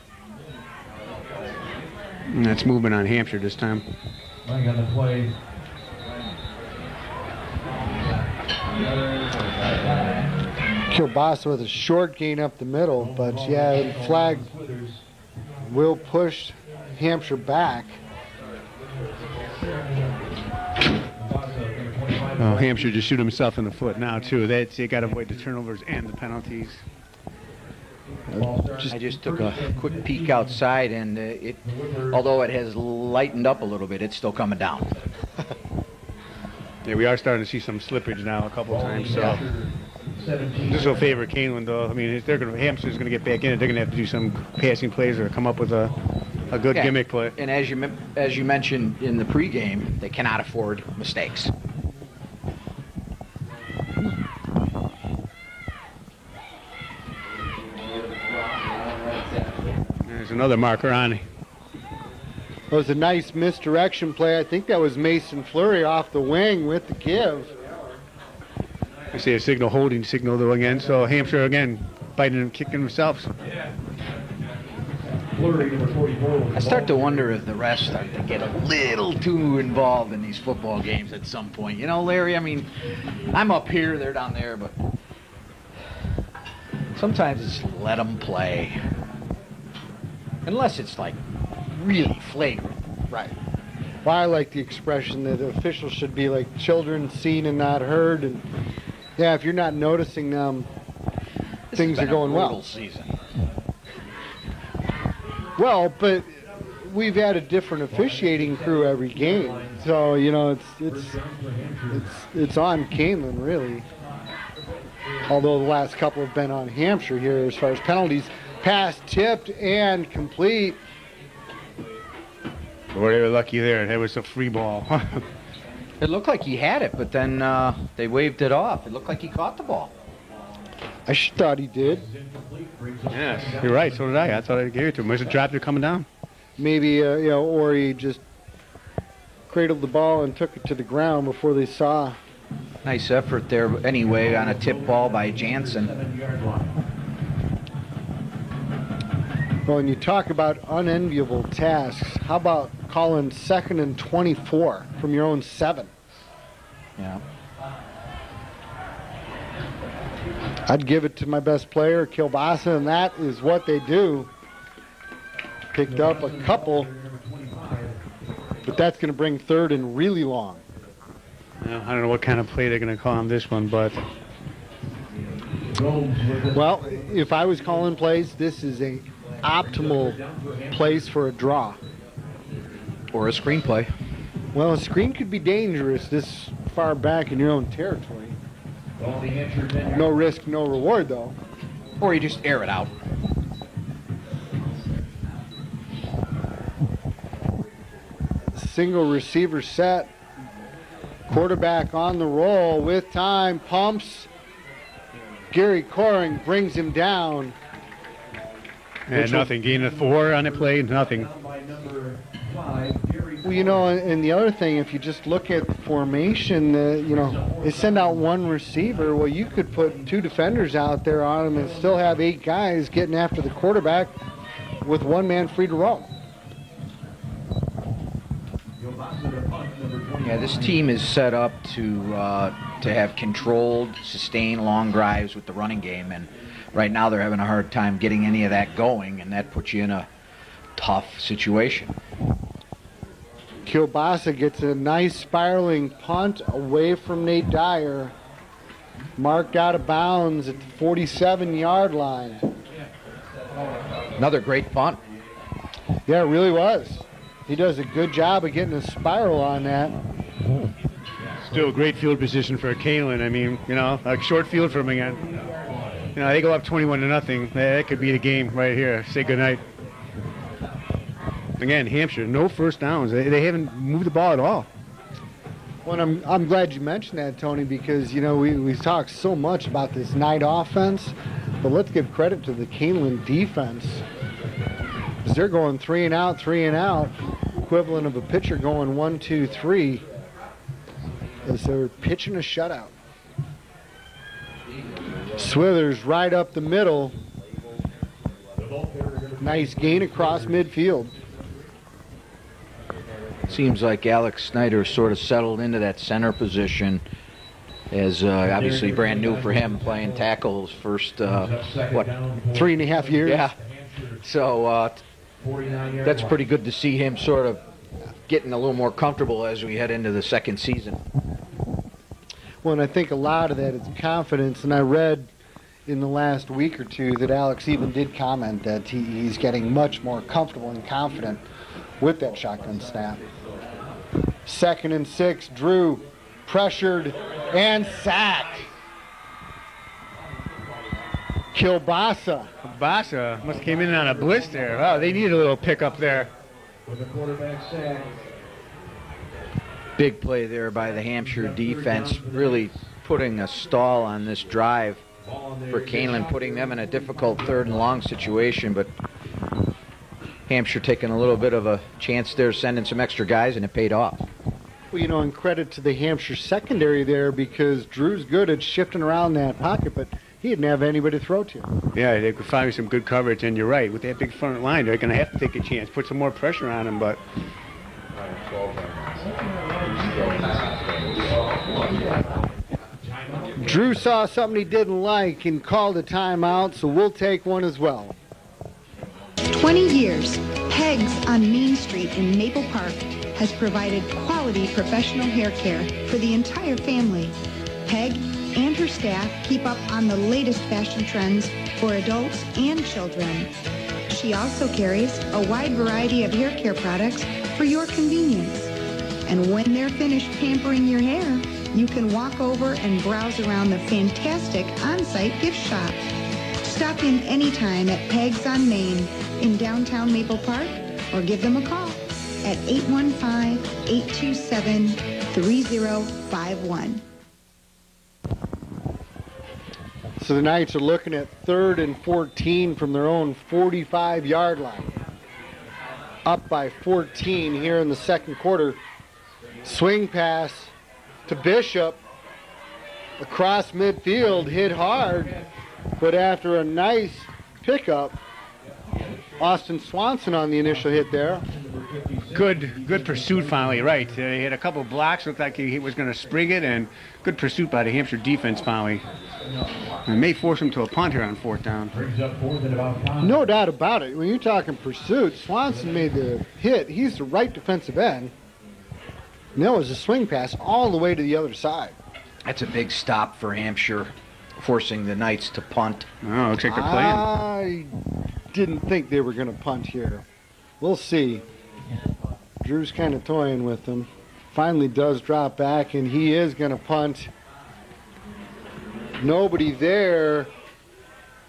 And that's movement on Hampshire this time. Running on the play. Kilbasa with a short gain up the middle, but yeah, the flag will push Hampshire back. Oh, Hampshire just shoot himself in the foot now, too. They got to avoid the turnovers and the penalties. I just took a quick peek outside, and although it has lightened up a little bit, it's still coming down. Yeah, we are starting to see some slippage now a couple times. So this will favor Canelan, though. I mean, if Hampshire's going to get back in it, they're going to have to do some passing plays or come up with a good gimmick play. And as you mentioned in the pregame, they cannot afford mistakes. There's another marker on it. It was a nice misdirection play. I think that was Mason Fleury off the wing with the give. I see a holding signal though again. So Hampshire again biting and kicking themselves. I start to wonder if the refs start to get a little too involved in these football games at some point. You know, Larry, I mean, I'm up here, they're down there, but sometimes it's let them play. Unless it's like really flagrant. Right. Well, I like the expression that officials should be like children seen and not heard. And yeah, if you're not noticing them, things are going well. Season. Well, but we've had a different officiating crew every game, so you know it's on Canelan really. Although the last couple have been on Hampshire here as far as penalties. Pass tipped and complete. Boy, they were lucky there. That was a free ball. It looked like he had it, but then they waved it off. It looked like he caught the ball. I thought he did. Yes, you're right. So did I. I thought I gave it to him. Must have dropped it coming down. Maybe, or he just cradled the ball and took it to the ground before they saw. Nice effort there anyway on a tip ball by Jansen. Well, when you talk about unenviable tasks, how about calling 2nd and 24 from your own 7? Yeah. I'd give it to my best player, Kielbasa, and that is what they do. Picked up a couple, but that's going to bring 3rd and really long. Well, I don't know what kind of play they're going to call on this one, but... Well, if I was calling plays, this is a optimal place for a draw. Or a screenplay. Well, a screen could be dangerous this far back in your own territory. No risk, no reward, though. Or you just air it out. Single receiver set. Quarterback on the roll with time. Pumps. Gary Coring brings him down. And nothing. Gain of 4 on the play, nothing. Well, you know, and the other thing, if you just look at formation, they send out 1 receiver. Well, you could put 2 defenders out there on them and still have 8 guys getting after the quarterback with 1 man free to roam. Yeah, this team is set up to have controlled, sustained long drives with the running game, and right now they're having a hard time getting any of that going, and that puts you in a tough situation. Kielbasa gets a nice spiraling punt away from Nate Dyer. Marked out of bounds at the 47-yard line. Another great punt. Yeah, it really was. He does a good job of getting a spiral on that. Still a great field position for Canelan. I mean, a short field for him again. They go up 21-0. That could be the game right here. Say goodnight. Again, Hampshire, no first downs. They haven't moved the ball at all. Well, I'm glad you mentioned that, Tony, because, we talk so much about this night offense, but let's give credit to the Canelan defense. Because they're going 3 and out, equivalent of a pitcher going 1, 2, 3, as they're pitching a shutout. Swithers right up the middle. Nice gain across midfield. Seems like Alex Snyder sort of settled into that center position as obviously brand new for him, playing tackle his first, 3.5 years? Yeah. So that's pretty good to see him sort of getting a little more comfortable as we head into the second season. Well, and I think a lot of that is confidence. And I read in the last week or two that Alex even did comment that he's getting much more comfortable and confident with that shotgun snap. 2nd and 6, Drew pressured and sacked. Kilbasa. Bassa must have came in on a blitz there. Wow, they need a little pickup there. With the quarterback sack. Big play there by the Hampshire defense, really putting a stall on this drive for Canelan, putting them in a difficult 3rd and long situation, but Hampshire taking a little bit of a chance there, sending some extra guys, and it paid off. Well, you know, and credit to the Hampshire secondary there, because Drew's good at shifting around that pocket, but he didn't have anybody to throw to. Yeah, they could find some good coverage, and you're right. With that big front line, they're going to have to take a chance, put some more pressure on him, but... Drew saw something he didn't like and called a timeout, so we'll take one as well. 20 years, Peg's on Main Street in Maple Park has provided quality professional hair care for the entire family. Peg and her staff keep up on the latest fashion trends for adults and children. She also carries a wide variety of hair care products for your convenience. And when they're finished pampering your hair, you can walk over and browse around the fantastic on-site gift shop. Stop in anytime at Peg's on Main in downtown Maple Park, or give them a call at 815-827-3051. So the Knights are looking at 3rd and 14 from their own 45-yard line. Up by 14 here in the 2nd quarter. Swing pass to Bishop. Across midfield, hit hard. But after a nice pickup, Austin Swanson on the initial hit there. Good pursuit finally, right. He had a couple blocks, looked like he was going to spring it, and good pursuit by the Hampshire defense finally. It may force him to a punt here on 4th down. No doubt about it. When you're talking pursuit, Swanson made the hit. He's the right defensive end. And that was a swing pass all the way to the other side. That's a big stop for Hampshire, forcing the Knights to punt. Oh, looks like they're playing. I didn't think they were going to punt here. We'll see. Drew's kind of toying with them. Finally does drop back, and he is going to punt. Nobody there.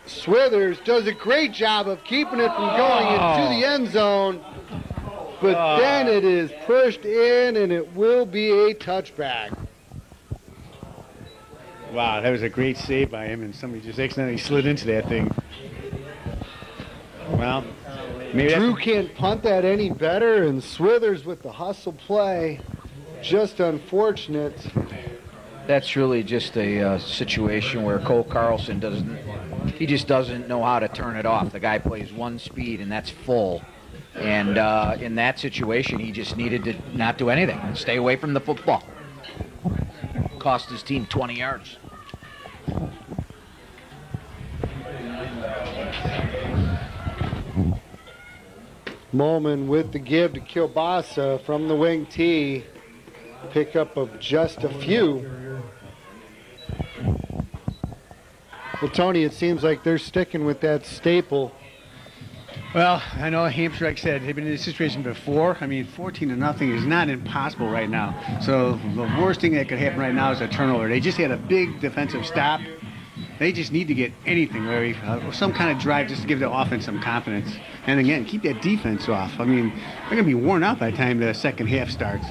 Swithers does a great job of keeping it from going into the end zone. But then it is pushed in, and it will be a touchback. Wow, that was a great save by him, and somebody just accidentally slid into that thing. Well, maybe Drew can't punt that any better, and Swithers with the hustle play. Just unfortunate. That's really just a situation where Cole Carlson just doesn't know how to turn it off. The guy plays one speed, and that's full. And in that situation, he just needed to not do anything, stay away from the football. Cost his team 20 yards. Moman with the give to Kilbasa from the wing tee. Pickup of just a few. Well, Tony, it seems like they're sticking with that staple. Well, I know Hampshire, like I said, they've been in this situation before. I mean, 14-0 is not impossible right now. So the worst thing that could happen right now is a turnover. They just had a big defensive stop. They just need to get anything, Larry, some kind of drive just to give the offense some confidence. And again, keep that defense off. I mean, they're going to be worn out by the time the second half starts.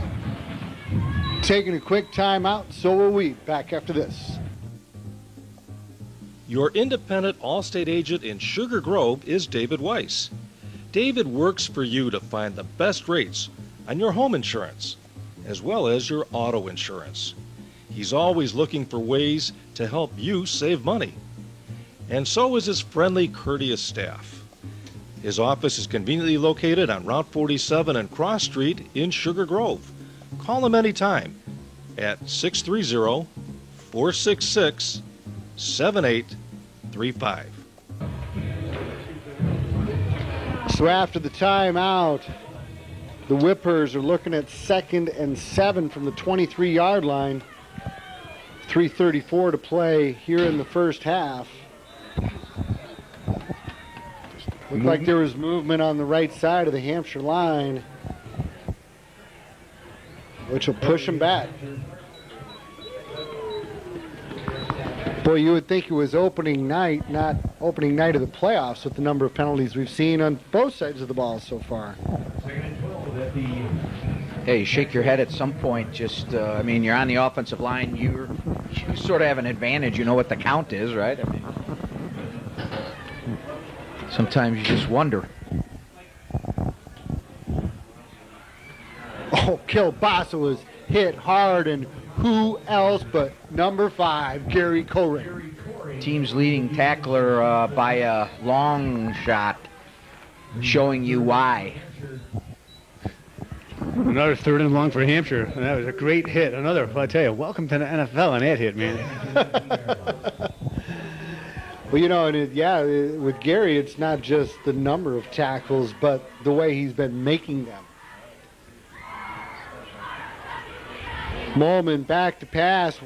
Taking a quick timeout, so will we. Back after this. Your independent Allstate agent in Sugar Grove is David Weiss. David works for you to find the best rates on your home insurance, as well as your auto insurance. He's always looking for ways to help you save money. And so is his friendly, courteous staff. His office is conveniently located on Route 47 and Cross Street in Sugar Grove. Call him anytime at 630-466-7835. So after the timeout, the Whippers are looking at 2nd and 7 from the 23-yard line. 3:34 to play here in the first half. Looked like there was movement on the right side of the Hampshire line, which will push them back. Boy, you would think it was opening night, not opening night of the playoffs with the number of penalties we've seen on both sides of the ball so far. Hey, you shake your head at some point. Just, I mean, you're on the offensive line. You sort of have an advantage. You know what the count is, right? I mean, sometimes you just wonder. Oh, Kielbasa was hit hard, and who else but number 5, Gary Coring. Team's leading tackler by a long shot, showing you why. Another 3rd and long for Hampshire. And that was a great hit. Another, I tell you, welcome to the NFL on that hit, man. Well, you know, and with Gary, it's not just the number of tackles, but the way he's been making them. Molman back to pass.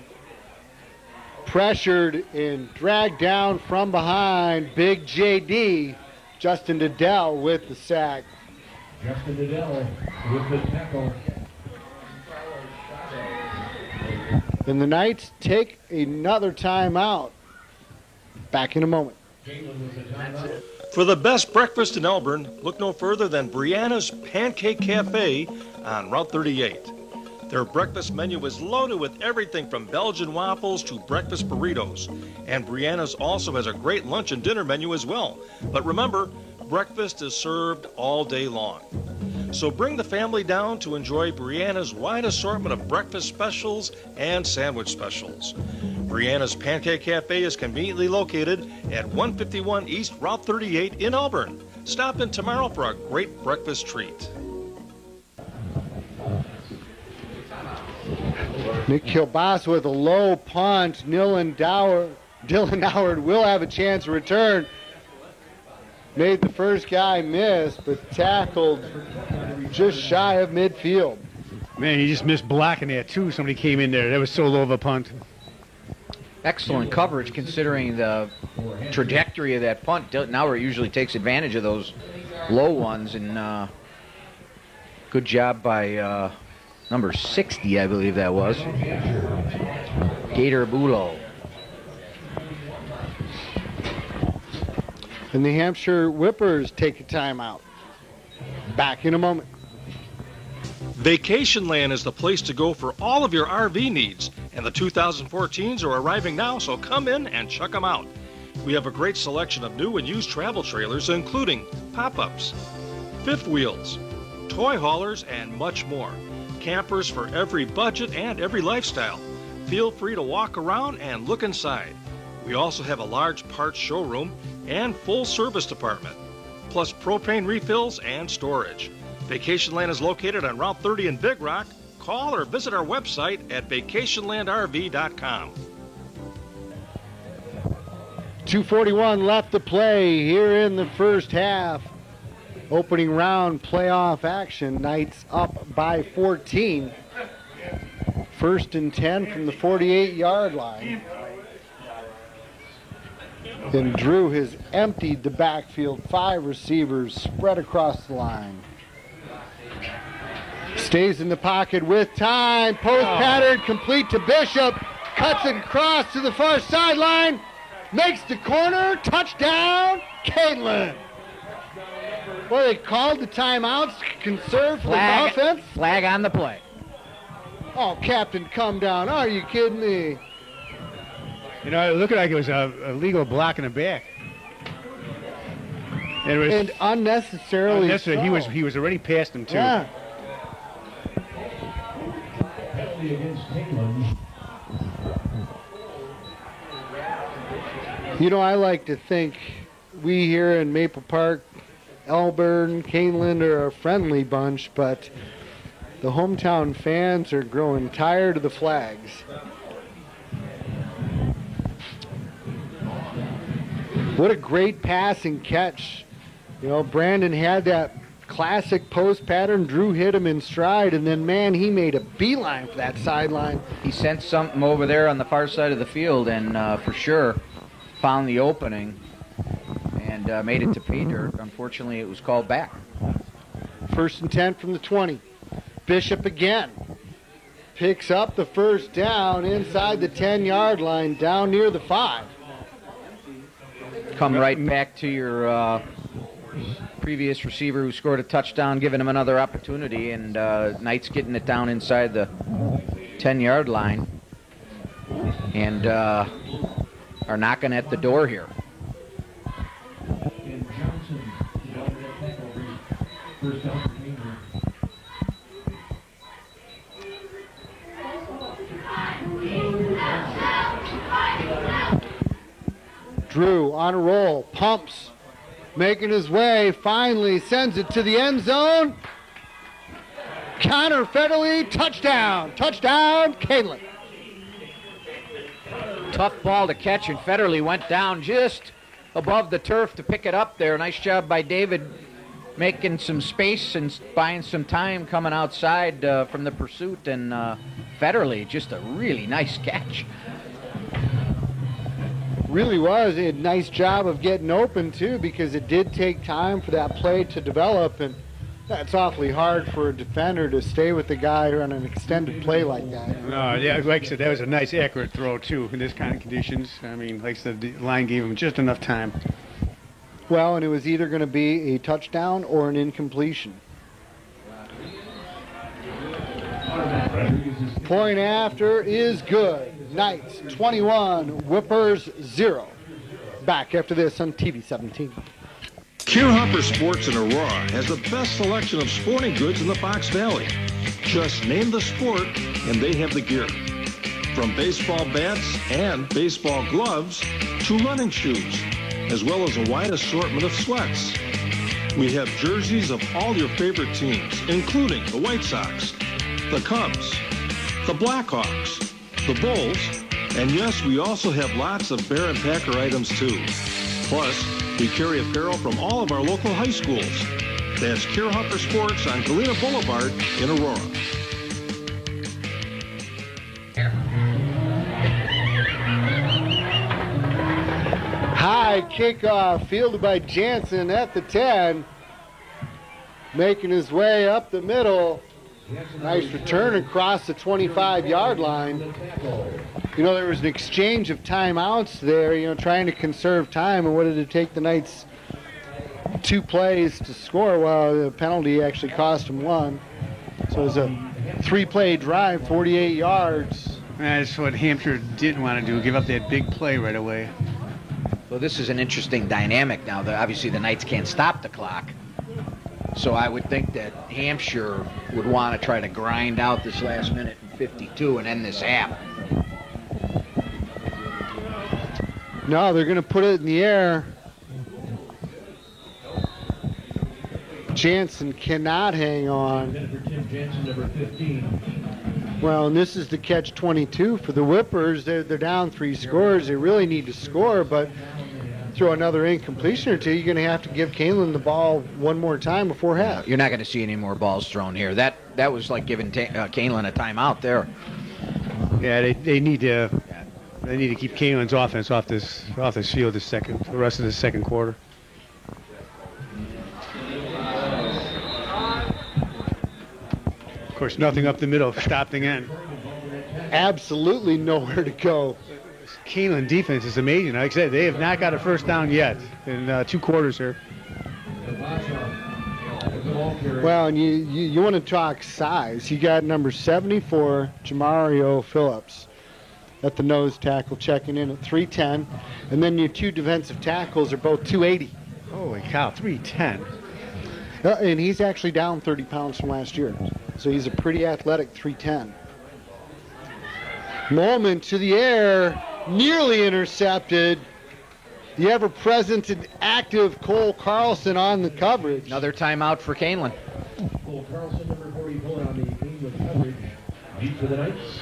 Pressured and dragged down from behind. Big JD. Justin Diddell with the sack. Justin Diddell with the tackle. And the Knights take another timeout. Back in a moment. For the best breakfast in Elburn, look no further than Brianna's Pancake Cafe on Route 38. Their breakfast menu is loaded with everything from Belgian waffles to breakfast burritos. And Brianna's also has a great lunch and dinner menu as well. But remember, breakfast is served all day long. So bring the family down to enjoy Brianna's wide assortment of breakfast specials and sandwich specials. Brianna's Pancake Cafe is conveniently located at 151 East Route 38 in Elburn. Stop in tomorrow for a great breakfast treat. Nick Kielbasa with a low punt. Dylan Howard will have a chance to return. Made the first guy miss, but tackled just shy of midfield. Man, he just missed blocking that, too. Somebody came in there. That was so low of a punt. Excellent coverage considering the trajectory of that punt. Nauer usually takes advantage of those low ones, and good job by number 60, I believe that was. Gator Bulo. And the Hampshire Whippers take a timeout. Back in a moment. Vacationland is the place to go for all of your RV needs, and the 2014s are arriving now, so come in and check them out. We have a great selection of new and used travel trailers, including pop-ups, fifth wheels, toy haulers, and much more. Campers for every budget and every lifestyle. Feel free to walk around and look inside. We also have a large parts showroom and full service department, plus propane refills and storage. Vacationland is located on Route 30 in Big Rock. Call or visit our website at vacationlandrv.com. 2:41 left to play here in the first half. Opening round playoff action. Knights up by 14. 1st and 10 from the 48-yard line. And Drew has emptied the backfield. 5 receivers spread across the line. Stays in the pocket with time. Post pattern complete to Bishop. Cuts it across to the far sideline. Makes the corner. Touchdown, Canelan. Well, they called the timeouts. Conserve for the offense. Flag on the play. Oh, Captain, come down. Are you kidding me? You know, it looked like it was a legal block in the back. And unnecessarily so. He was already past him, too. Yeah. You know, I like to think we here in Maple Park, Elburn, Canelan are a friendly bunch, but the hometown fans are growing tired of the flags. What a great pass and catch. You know, Brandon had that classic post pattern. Drew hit him in stride, and then, man, he made a beeline for that sideline. He sensed something over there on the far side of the field, and for sure found the opening and made it to pay dirt. Unfortunately, it was called back. 1st and 10 from the 20. Bishop again picks up the first down inside the 10-yard line, down near the 5. Come right back to your previous receiver who scored a touchdown, giving him another opportunity, and Knights getting it down inside the 10-yard line and are knocking at the door here. Drew on a roll, pumps, making his way, finally sends it to the end zone. Connor Federle, touchdown, Canelan. Tough ball to catch, and Federle went down just above the turf to pick it up there. Nice job by David making some space and buying some time coming outside from the pursuit, and Federle, just a really nice catch. Really was a nice job of getting open, too, because it did take time for that play to develop, and that's awfully hard for a defender to stay with the guy on an extended play like that. No, yeah, like I said, that was a nice, accurate throw, too, in this kind of conditions. I mean, like I said, the line gave him just enough time. Well, and it was either going to be a touchdown or an incompletion. Point after is good. Knights 21, Whippers 0. Back after this on TV 17. Kierhopper Sports in Aurora has the best selection of sporting goods in the Fox Valley. Just name the sport and they have the gear. From baseball bats and baseball gloves to running shoes, as well as a wide assortment of sweats. We have jerseys of all your favorite teams, including the White Sox, the Cubs, the Blackhawks, the Bulls, and yes, we also have lots of Bear and Packer items too. Plus, we carry apparel from all of our local high schools. That's Kierhopper Sports on Galena Boulevard in Aurora. High kickoff fielded by Jansen at the 10. Making his way up the middle. Nice return across the 25-yard line. You know, there was an exchange of timeouts there, you know, trying to conserve time. And what did it take the Knights 2 plays to score? Well, the penalty actually cost them 1. So it was a 3-play drive, 48 yards. That's what Hampshire didn't want to do, give up that big play right away. Well, this is an interesting dynamic now. Obviously, the Knights can't stop the clock. So I would think that Hampshire would want to try to grind out this last minute and 52 and end this half. No, they're going to put it in the air. Jansen cannot hang on. Well, and this is the catch-22 for the Whippers. They're down 3 scores. They really need to score, but throw another incompletion or 2, you're going to have to give Canelan the ball one more time before half. You're not going to see any more balls thrown here. That was like giving Canelan a timeout there. Yeah, they need to keep Canelan's offense off this field the rest of the second quarter. Of course, nothing up the middle, stopped again. Absolutely nowhere to go. Canelan defense is amazing. Like I said, they have not got a first down yet in 2 quarters here. Well, and you want to talk size. You got number 74, Jamario Phillips, at the nose tackle, checking in at 310. And then your 2 defensive tackles are both 280. Holy cow, 310. And he's actually down 30 pounds from last year. So he's a pretty athletic 310. Moment to the air, nearly intercepted. The ever-present and active Cole Carlson on the coverage. Another timeout for Canelan. Cole Carlson, number 44 on the England coverage. Deep for the Knights.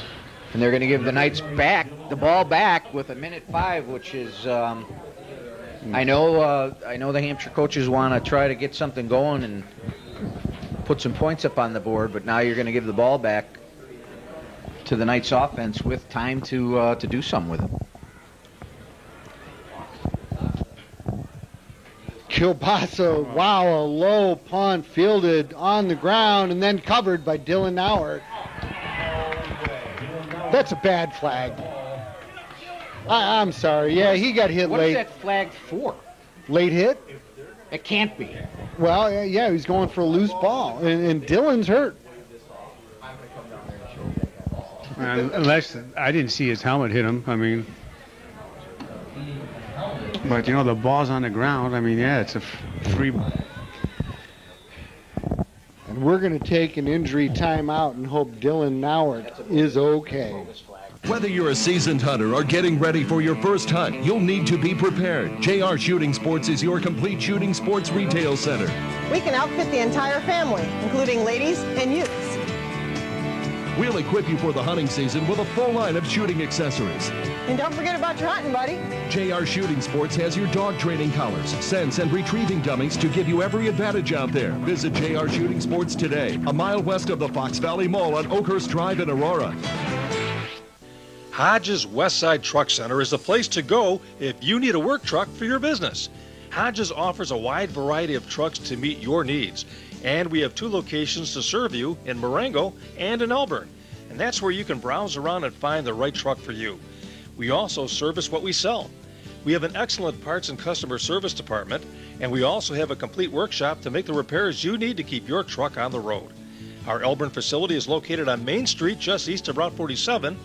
And they're going to give the Knights the ball back with 1:05, which is, I know the Hampshire coaches want to try to get something going and put some points up on the board, but now you're going to give the ball back to the Knights offense with time to do something with it. Kilbasa, wow, a low punt fielded on the ground and then covered by Dylan Nauert. That's a bad flag. I'm sorry. Yeah, he got hit What late. is that flag for? Late hit? It can't be. Well, yeah, he's going for a loose ball, and Dylan's hurt. Unless I didn't see his helmet hit him. I mean, but you know, the ball's on the ground. I mean, yeah, it's a free. And we're going to take an injury timeout and hope Dylan Nauert is okay. Whether you're a seasoned hunter or getting ready for your first hunt, you'll need to be prepared. JR Shooting Sports is your complete shooting sports retail center. We can outfit the entire family, including ladies and youths. We'll equip you for the hunting season with a full line of shooting accessories. And don't forget about your hunting, buddy. JR Shooting Sports has your dog training collars, scents, and retrieving dummies to give you every advantage out there. Visit JR Shooting Sports today, a mile west of the Fox Valley Mall on Oakhurst Drive in Aurora. Hodges Westside Truck Center is the place to go if you need a work truck for your business. Hodges offers a wide variety of trucks to meet your needs, and we have 2 locations to serve you in Marengo and in Elburn, and that's where you can browse around and find the right truck for you. We also service what we sell. We have an excellent parts and customer service department, and we also have a complete workshop to make the repairs you need to keep your truck on the road. Our Elburn facility is located on Main Street just east of Route 47,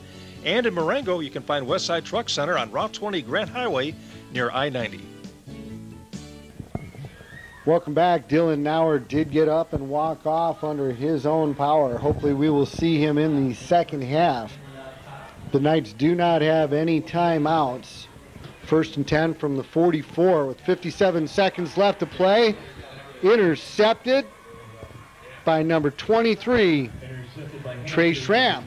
and in Marengo, you can find Westside Truck Center on Route 20 Grant Highway near I-90. Welcome back. Dylan Nauert did get up and walk off under his own power. Hopefully we will see him in the second half. The Knights do not have any timeouts. 1st and 10 from the 44 with 57 seconds left to play. Intercepted by number 23, Trey Schramm.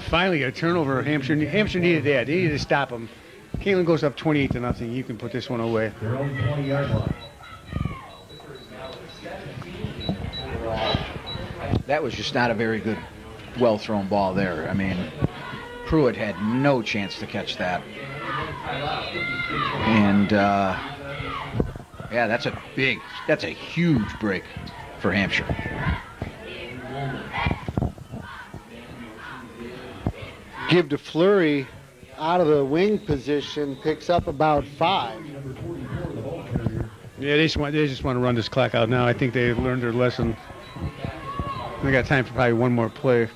Finally, a turnover. Hampshire needed that. They needed to stop him. Caitlin goes up 28-0. You can put this one away. Their own 20-yard line. That was just not a very good, well-thrown ball there. I mean, Pruitt had no chance to catch that. And, yeah, that's a huge break for Hampshire. Give to Fleury out of the wing position, picks up about 5. Yeah, they just want to run this clock out now. I think they learned their lesson. They got time for probably one more play.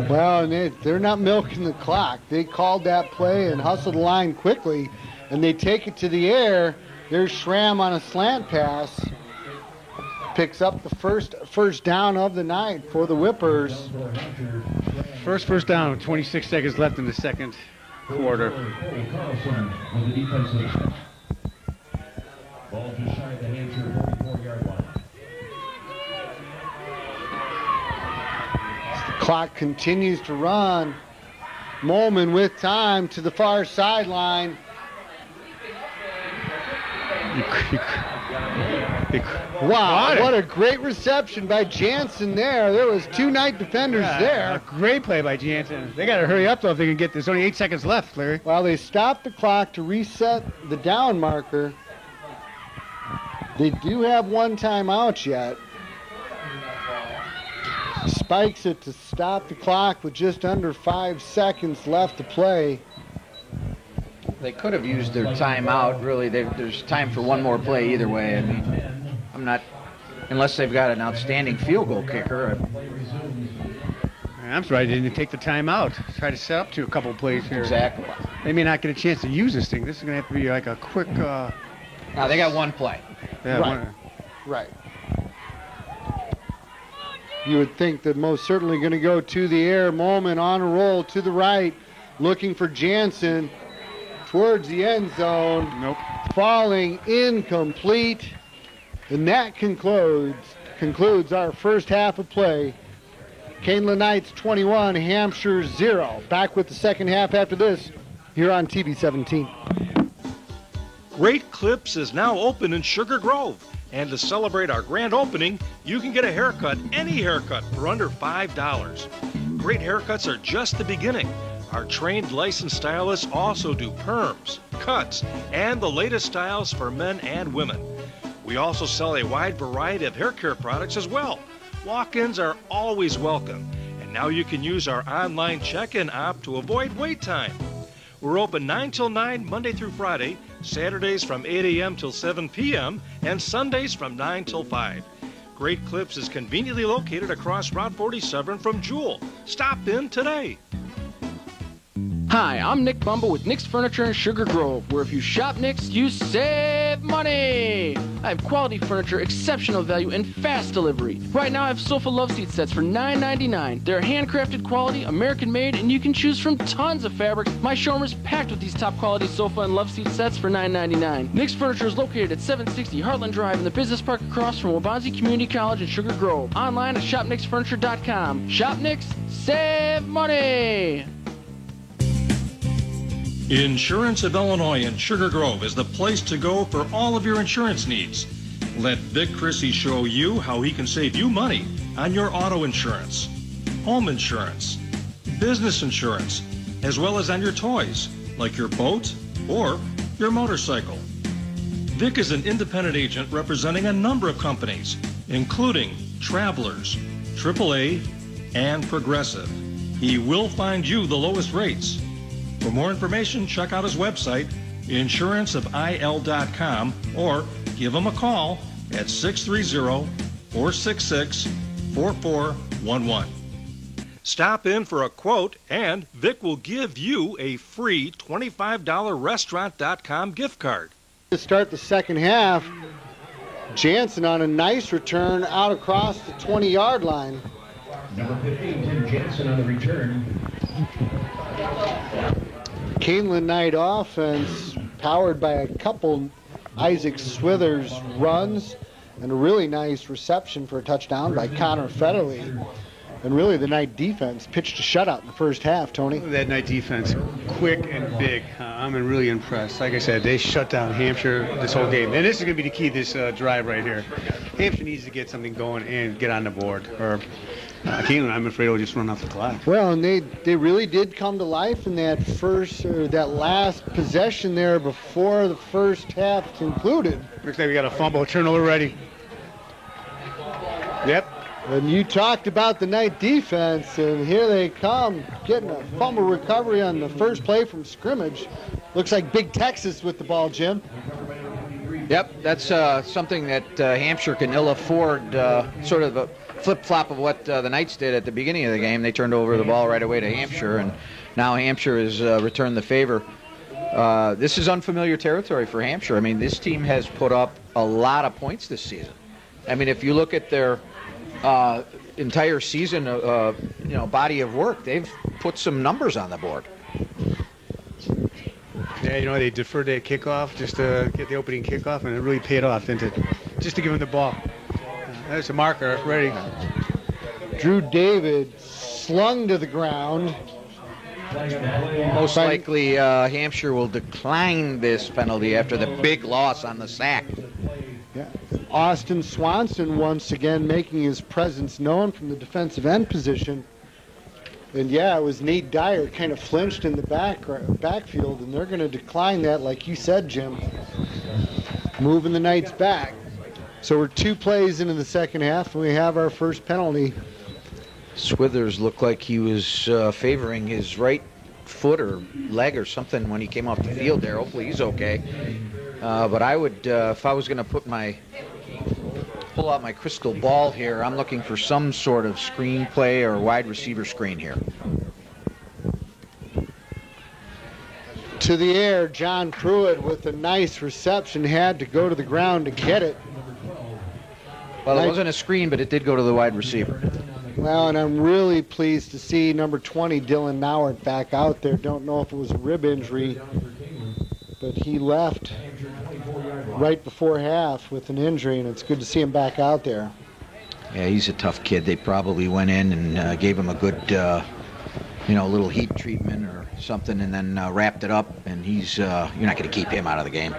Well, and they're not milking the clock. They called that play and hustled the line quickly, and they take it to the air. There's Schramm on a slant pass. Picks up the first down of the night for the Whippers. First down with 26 seconds left in the second quarter. Ball just shy of the Hampshire 44-yard line. The clock continues to run. Molman with time to the far sideline. Wow, what a great reception by Jansen there. There was 2 Knight defenders there. A great play by Jansen. They got to hurry up, though, if they can get this. Only 8 seconds left, Larry. Well, they stopped the clock to reset the down marker. They do have 1 timeout yet. Spikes it to stop the clock with just under 5 seconds left to play. They could have used their timeout. Really, there's time for one more play either way. I mean, I'm not, unless they've got an outstanding field goal kicker. I'm sorry they didn't take the timeout. Try to set up to a couple of plays here. Exactly. They may not get a chance to use this thing. This is going to have to be like a quick... No, they got 1 play. Yeah, right. You would think that most certainly going to go to the air. Molman on a roll to the right, looking for Jansen towards the end zone. Nope. Falling incomplete. And that concludes our first half of play. Canelan Knights 21, Hampshire 0. Back with the second half after this here on TV 17. Great Clips is now open in Sugar Grove. And to celebrate our grand opening, you can get a haircut, any haircut, for under $5. Great haircuts are just the beginning. Our trained licensed stylists also do perms, cuts, and the latest styles for men and women. We also sell a wide variety of hair care products as well. Walk-ins are always welcome. And now you can use our online check-in app to avoid wait time. We're open 9 till 9 Monday through Friday, Saturdays from 8 a.m. till 7 p.m., and Sundays from 9 till 5. Great Clips is conveniently located across Route 47 from Jewel. Stop in today. Hi, I'm Nick Bumble with Nick's Furniture in Sugar Grove, where if you shop Nick's, you save money. I have quality furniture, exceptional value, and fast delivery. Right now, I have sofa love seat sets for $9.99. They're handcrafted quality, American-made, and you can choose from tons of fabric. My showroom is packed with these top-quality sofa and love seat sets for $9.99. Nick's Furniture is located at 760 Heartland Drive in the business park across from Waubonsie Community College in Sugar Grove. Online at shopnicksfurniture.com. Shop Nick's, save money. Insurance of Illinois in Sugar Grove is the place to go for all of your insurance needs. Let Vic Chrissy show you how he can save you money on your auto insurance, home insurance, business insurance, as well as on your toys, like your boat or your motorcycle. Vic is an independent agent representing a number of companies, including Travelers, AAA, and Progressive. He will find you the lowest rates. For more information, check out his website, insuranceofil.com, or give him a call at 630-466-4411. Stop in for a quote, and Vic will give you a free $25 restaurant.com gift card. To start the second half, Jansen on a nice return out across the 20-yard line. Number 15, Tim Jansen on the return. Keeneland Knight offense powered by a couple Isaac Swithers runs and a really nice reception for a touchdown by Connor Federley. And really the Knight defense pitched a shutout in the first half, Tony. That Knight defense, quick and big. I'm really impressed. Like I said, they shut down Hampshire this whole game. And this is going to be the key to this drive right here. Hampshire needs to get something going and get on the board. Or Keeneland, I'm afraid, will just run off the clock. Well, and they really did come to life in that that last possession there before the first half concluded. Looks like we got a fumble, turnover ready. Yep. And you talked about the Knight defense, and here they come, getting a fumble recovery on the first play from scrimmage. Looks like Big Texas with the ball, Jim. Yep, that's something that Hampshire can ill afford, sort of a flip-flop of what the Knights did at the beginning of the game. They turned over the ball right away to Hampshire, and now Hampshire has returned the favor. This is unfamiliar territory for Hampshire. I mean, this team has put up a lot of points this season. I mean, if you look at their entire season, body of work, they've put some numbers on the board. Yeah, they deferred their kickoff just to get the opening kickoff, and it really paid off, didn't it? Just to give them the ball. There's a marker, ready. Drew David slung to the ground. Most likely Hampshire will decline this penalty after the big loss on the sack. Yeah. Austin Swanson once again making his presence known from the defensive end position. And yeah, it was Nate Dyer kind of flinched in the backfield, and they're going to decline that, like you said, Jim. Moving the Knights back. So we're 2 plays into the second half, and we have our first penalty. Swithers looked like he was favoring his right foot or leg or something when he came off the field there. Hopefully he's okay. But I would, if I was going to pull out my crystal ball here, I'm looking for some sort of screen play or wide receiver screen here. To the air, John Pruitt with a nice reception, had to go to the ground to get it. Well, it wasn't a screen, but it did go to the wide receiver. Well, and I'm really pleased to see number 20, Dylan Nauert, back out there. Don't know if it was a rib injury, but he left right before half with an injury, and it's good to see him back out there. Yeah, he's a tough kid. They probably went in and gave him a good you know, a little heat treatment or something, and then wrapped it up, and he's you're not going to keep him out of the game.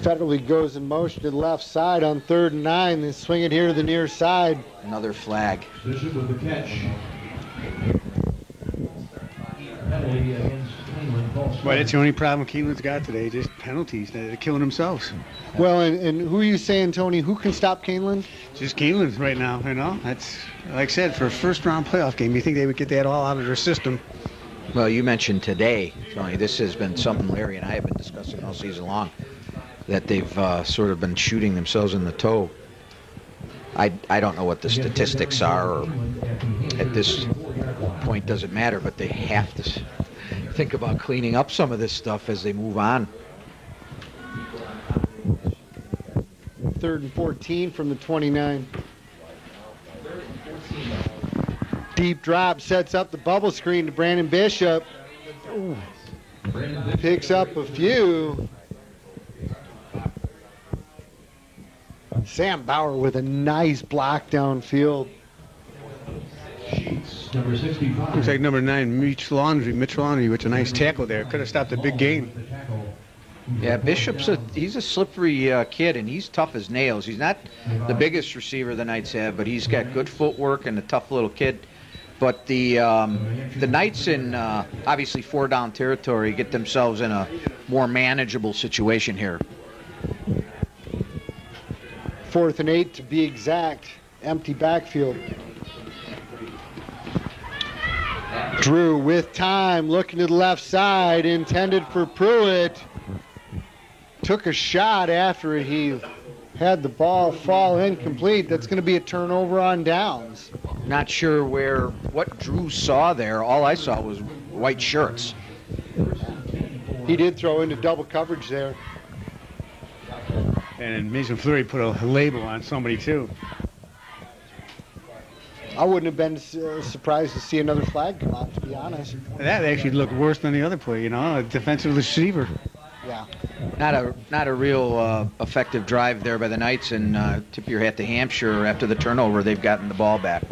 Federally goes in motion to the left side on 3rd and 9. They swing it here to the near side. Another flag. Bishop with the catch. Penalty against Keeneland. Well, that's the only problem Keeneland's got today, just penalties. They're killing themselves. Well, and who are you saying, Tony? Who can stop Keeneland? Just Keeneland right now, you know. That's, like I said, for a first-round playoff game, you think they would get that all out of their system. Well, you mentioned today, Tony, this has been something Larry and I have been discussing all season long, that they've sort of been shooting themselves in the toe. I don't know what the statistics are, or at this point doesn't matter, but they have to think about cleaning up some of this stuff as they move on. 3rd and 14 from the 29. Deep drop sets up the bubble screen to Brandon Bishop. Ooh. Picks up a few. Sam Bauer with a nice block downfield. Number 65. Looks like number 9, Mitch Laundry with a nice tackle there. Could have stopped a big gain. Yeah, Bishop's he's a slippery kid, and he's tough as nails. He's not the biggest receiver the Knights have, but he's got good footwork and a tough little kid. But the Knights in obviously 4-down territory get themselves in a more manageable situation here. 4th and 8 to be exact. Empty backfield. Drew with time, looking to the left side, intended for Pruitt. Took a shot after he had the ball fall incomplete. That's going to be a turnover on downs. Not sure what Drew saw there. All I saw was white shirts. He did throw into double coverage there. And Mason Fleury put a label on somebody, too. I wouldn't have been surprised to see another flag come out, to be honest. That actually looked worse than the other play, you know, a defensive receiver. Yeah. Not a real effective drive there by the Knights, and tip your hat to Hampshire. After the turnover, they've gotten the ball back.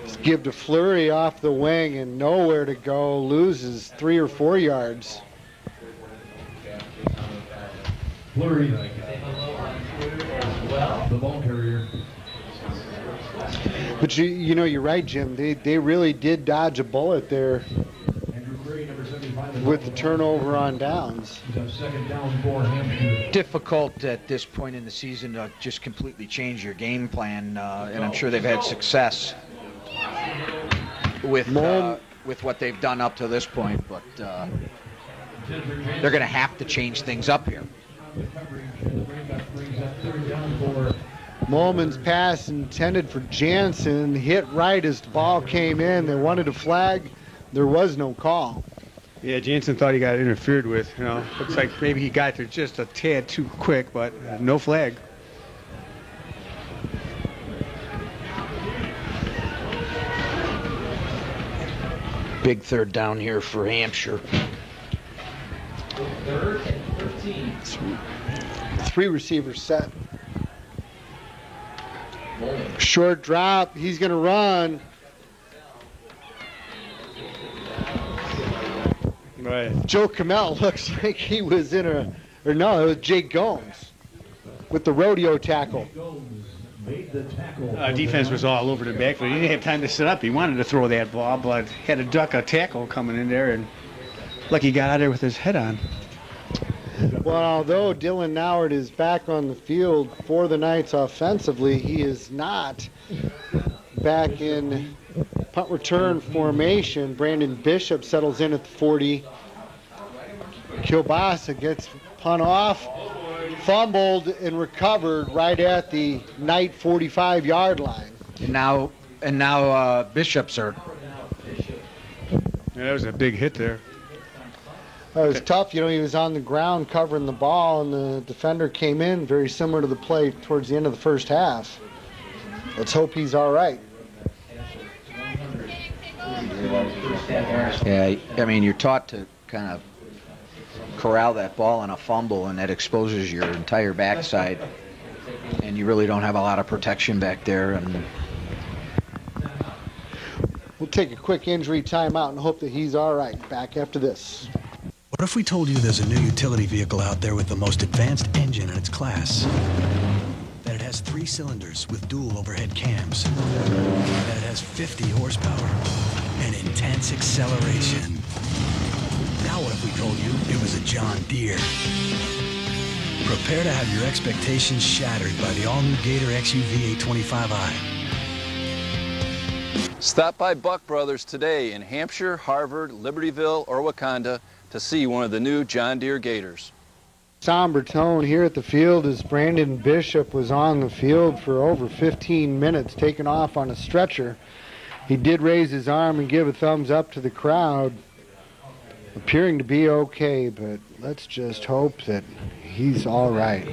Just give to Fleury off the wing and nowhere to go. Loses 3 or 4 yards. Fleury, the ball carrier. But you know, you're right, Jim. They really did dodge a bullet there with the turnover on downs. Second down for Hampshire. Difficult at this point in the season to just completely change your game plan, and I'm sure they've had success with what they've done up to this point, but they're going to have to change things up here. Molman's pass intended for Jansen, hit right as the ball came in. They wanted a flag. There was no call. Yeah, Jansen thought he got interfered with. You know, looks like maybe he got there just a tad too quick, but no flag. Big 3rd down here for Hampshire. 3rd and 15. 3 receivers set. Short drop. He's going to run. Right. Joe Kamel looks like he was in it was Jake Gomes with the rodeo tackle. Defense was all over the backfield. He didn't have time to sit up. He wanted to throw that ball, but had to duck a tackle coming in there, and lucky he got out there with his head on. Well, although Dylan Noward is back on the field for the Knights offensively, he is not back in punt return formation. Brandon Bishop settles in at the 40. Kielbasa gets punt off, fumbled and recovered right at the Knight 45-yard line. And now Bishop's hurt. Yeah, that was a big hit there. It was tough. You know, he was on the ground covering the ball, and the defender came in, very similar to the play towards the end of the first half. Let's hope he's all right. Yeah, I mean, you're taught to kind of corral that ball on a fumble, and that exposes your entire backside, and you really don't have a lot of protection back there. And we'll take a quick injury timeout and hope that he's all right. Back after this. What if we told you there's a new utility vehicle out there with the most advanced engine in its class? That it has 3 cylinders with dual overhead cams. That it has 50 horsepower and intense acceleration. Now what if we told you it was a John Deere? Prepare to have your expectations shattered by the all-new Gator XUV 825i. Stop by Buck Brothers today in Hampshire, Harvard, Libertyville, or Wakanda to see one of the new John Deere Gators. Somber tone here at the field as Brandon Bishop was on the field for over 15 minutes, taken off on a stretcher. He did raise his arm and give a thumbs up to the crowd, appearing to be okay, but let's just hope that he's all right.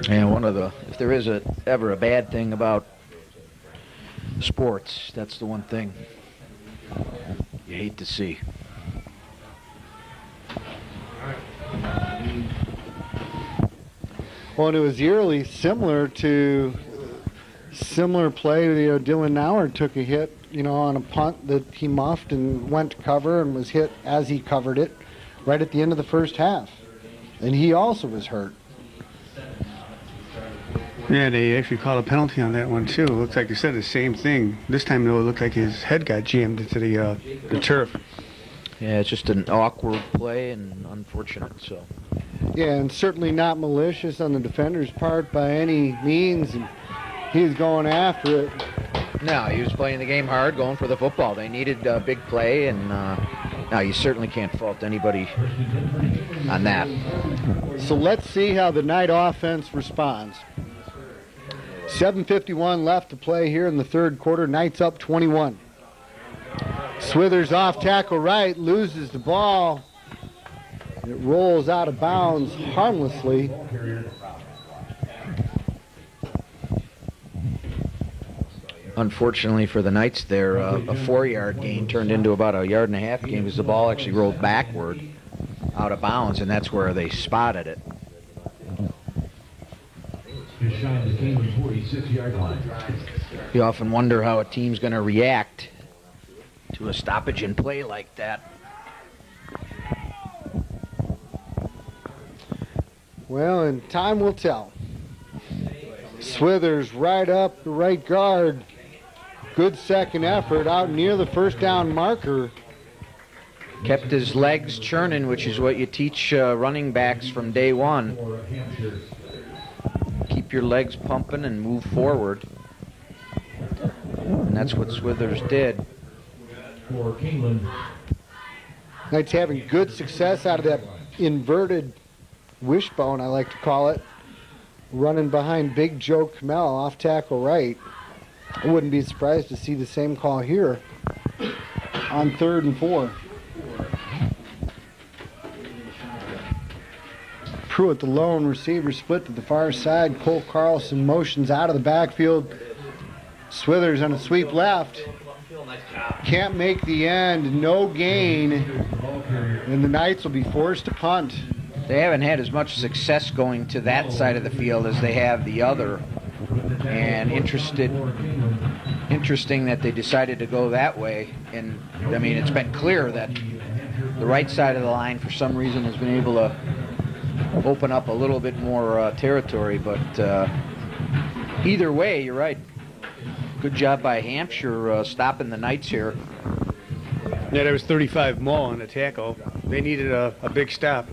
And if there is ever a bad thing about sports, that's the one thing you hate to see. Well, and it was eerily similar play. Dylan Nauer took a hit, on a punt that he muffed and went to cover and was hit as he covered it right at the end of the first half. And he also was hurt. Yeah, they actually called a penalty on that one, too. It looks like they said the same thing. This time, though, it looked like his head got jammed into the turf. Yeah, it's just an awkward play and unfortunate, so. Yeah, and certainly not malicious on the defender's part by any means. And he was going after it. No, he was playing the game hard, going for the football. They needed a big play, and no, you certainly can't fault anybody on that. So let's see how the Knight offense responds. 7:51 left to play here in the third quarter. Knights up 21. Swithers off tackle right, loses the ball. It rolls out of bounds harmlessly. Unfortunately for the Knights there, a 4-yard gain turned into about a 1.5 yard gain because the ball actually rolled backward out of bounds, and that's where they spotted it. You often wonder how a team's going to react to a stoppage in play like that. Well, and time will tell. Swithers right up the right guard. Good second effort out near the first down marker. Kept his legs churning, which is what you teach running backs from day one. Keep your legs pumping and move forward. And that's what Swithers did. Knights having good success out of that inverted wishbone, I like to call it. Running behind Big Joe Kamel off tackle right. I wouldn't be surprised to see the same call here on 3rd and 4. Pruitt, the lone receiver, split to the far side. Cole Carlson motions out of the backfield. Swithers on a sweep left. Can't make the end. No gain. And the Knights will be forced to punt. They haven't had as much success going to that side of the field as they have the other. And interesting that they decided to go that way. And, I mean, it's been clear that the right side of the line, for some reason, has been able to open up a little bit more territory. But either way, you're right. Good job by Hampshire stopping the Knights here. Yeah, there was 35 more on the tackle. They needed a big stop.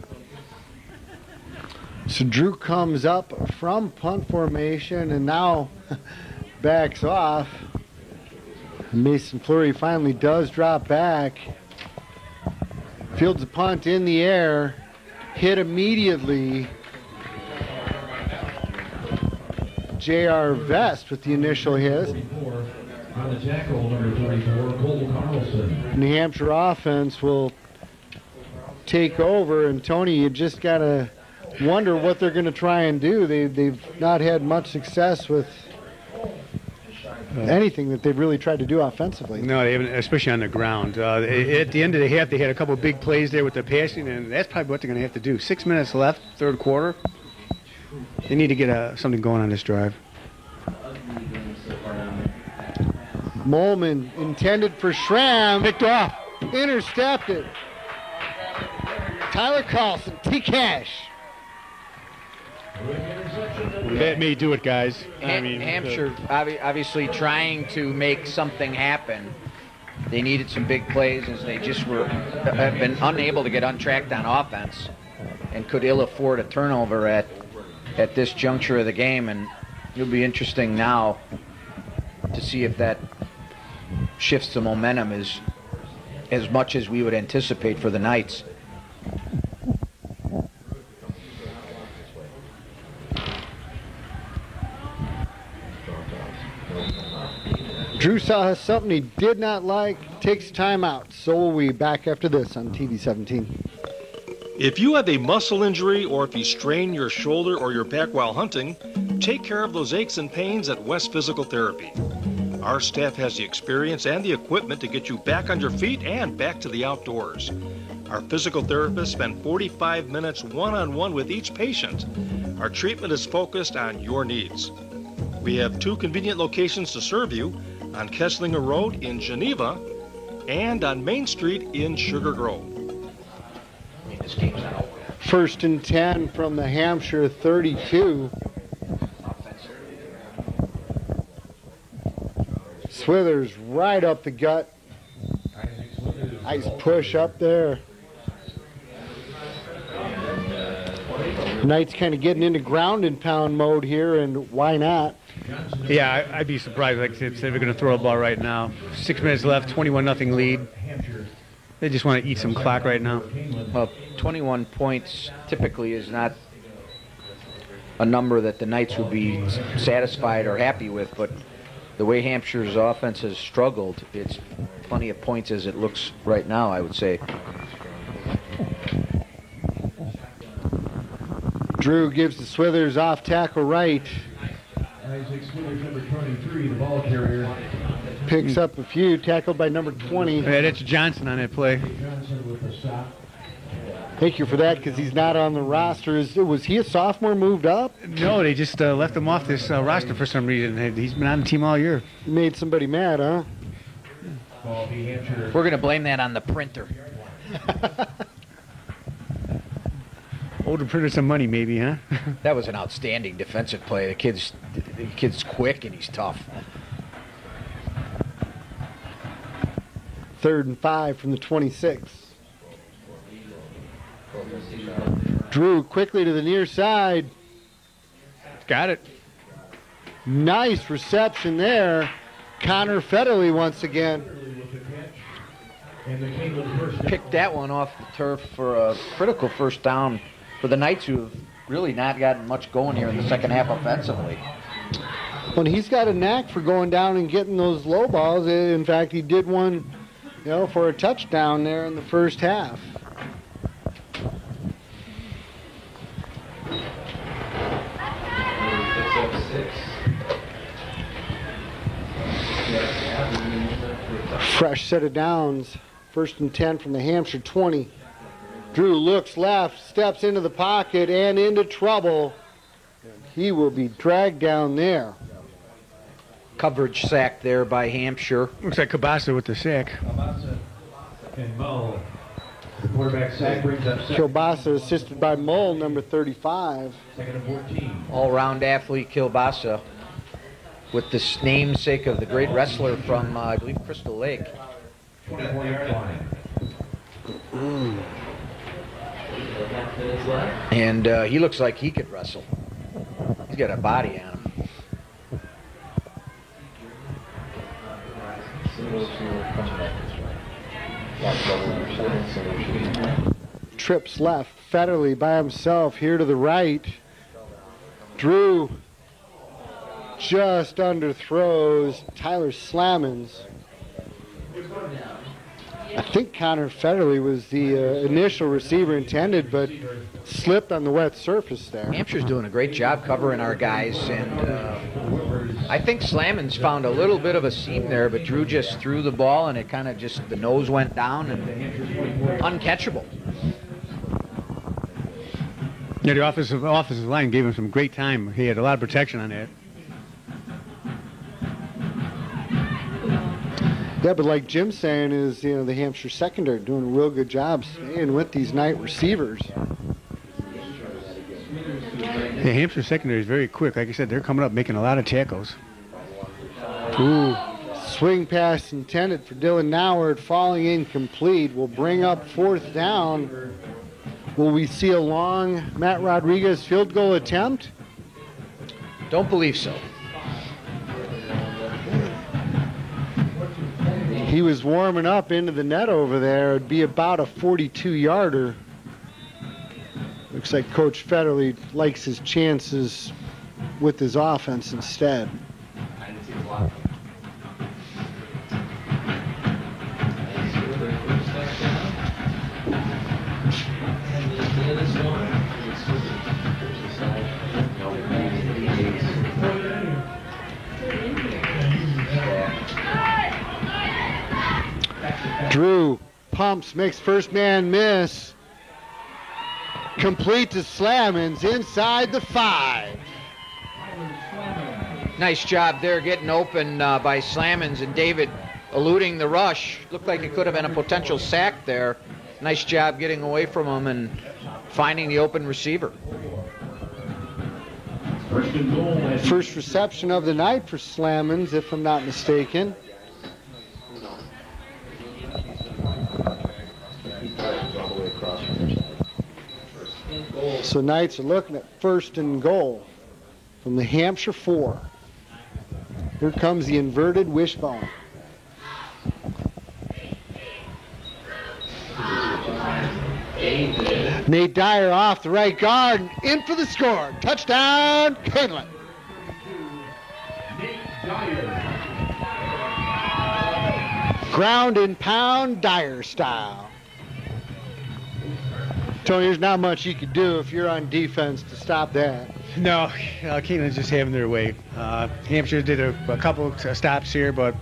So Drew comes up from punt formation and now backs off. Mason Fleury finally does drop back. Fields a punt in the air. Hit immediately. J.R. Vest with the initial hit. On the tackle, number 34, Cole Carlson. New Hampshire offense will take over, and Tony, you just got to wonder what they're going to try and do. They've not had much success with anything that they've really tried to do offensively. No, they haven't, especially on the ground. At the end of the half, they had a couple of big plays there with the passing, and that's probably what they're going to have to do. 6 minutes left, third quarter. They need to get something going on this drive. Molman intended for Schramm. Picked off. Intercepted. Tyler Carlson, T-Cash. That may do it, guys. Hampshire obviously trying to make something happen. They needed some big plays as they just have been unable to get untracked on offense and could ill afford a turnover at this juncture of the game. And it'll be interesting now to see if that shifts the momentum as much as we would anticipate for the Knights. Drew saw something he did not like, takes time out. So will we. Back after this on TV 17. If you have a muscle injury or if you strain your shoulder or your back while hunting, take care of those aches and pains at West Physical Therapy. Our staff has the experience and the equipment to get you back on your feet and back to the outdoors. Our physical therapists spend 45 minutes one-on-one with each patient. Our treatment is focused on your needs. We have 2 convenient locations to serve you, on Kesslinger Road in Geneva and on Main Street in Sugar Grove. First and 10 from the Hampshire 32. Swithers right up the gut. Nice push up there. Knights kind of getting into ground and pound mode here, and why not? Yeah, I'd be surprised. Like I said, they're going to throw the ball right now. 6 minutes left, 21-0 lead. They just want to eat some clock right now. Well, 21 points typically is not a number that the Knights would be satisfied or happy with, but the way Hampshire's offense has struggled, it's plenty of points as it looks right now, I would say. Drew gives the Swithers off tackle right. Isaac Swithers, number 23, the ball carrier. Picks up a few, tackled by number 20. Yeah, that's Johnson on that play. Johnson with the stop. Thank you for that, because he's not on the roster. Was he a sophomore moved up? No, they just left him off this roster for some reason. He's been on the team all year. Made somebody mad, huh? We're going to blame that on the printer. Older printer some money, maybe, huh? That was an outstanding defensive play. The kid's quick and he's tough. 3rd and 5 from the 26. Drew quickly to the near side. Got it. Nice reception there. Connor Federley once again. Picked that one off the turf for a critical first down for the Knights, who have really not gotten much going here in the second half offensively. Well, he's got a knack for going down and getting those low balls. In fact, he did one, for a touchdown there in the first half. Fresh set of downs. 1st and 10 from the Hampshire 20. Drew looks left, steps into the pocket and into trouble. He will be dragged down there. Coverage sack there by Hampshire. Looks like Kielbasa with the sack. And Mull. Quarterback sack brings up Kielbasa assisted by Mull, number 35. 2nd and 14. All-round athlete Kielbasa, with the namesake of the great wrestler from, I believe, Crystal Lake. 24-yard line. And he looks like he could wrestle. He's got a body on him. Trips left. Federley by himself here to the right. Drew just underthrows Tyler Slammons. I think Connor Federley was the initial receiver intended, but slipped on the wet surface there. Hampshire's doing a great job covering our guys, and I think Slammon's found a little bit of a seam there, but Drew just threw the ball and it kind of just, the nose went down and uncatchable. Yeah, the offensive line gave him some great time. He had a lot of protection on that. Yeah, but like Jim's saying is, the Hampshire secondary doing a real good job staying with these Knight receivers. The Hampshire secondary is very quick. Like I said, they're coming up making a lot of tackles. Ooh, swing pass intended for Dylan Noward, falling incomplete. Will bring up 4th down. Will we see a long Matt Rodriguez field goal attempt? Don't believe so. He was warming up into the net over there. It'd be about a 42-yarder. Looks like Coach Federley likes his chances with his offense instead. Drew pumps, makes first man miss. Complete to Slammons inside the 5. Nice job there getting open by Slammons and David eluding the rush. Looked like it could have been a potential sack there. Nice job getting away from him and finding the open receiver. First reception of the night for Slammons, if I'm not mistaken. So Knights are looking at 1st and goal from the Hampshire 4. Here comes the inverted wishbone. Nate Dyer off the right guard and in for the score. Touchdown, Canelan. Ground and pound, Dyer style. Tony, there's not much you could do if you're on defense to stop that. No, Canelan's just having their way. Hampshire did a couple of stops here, but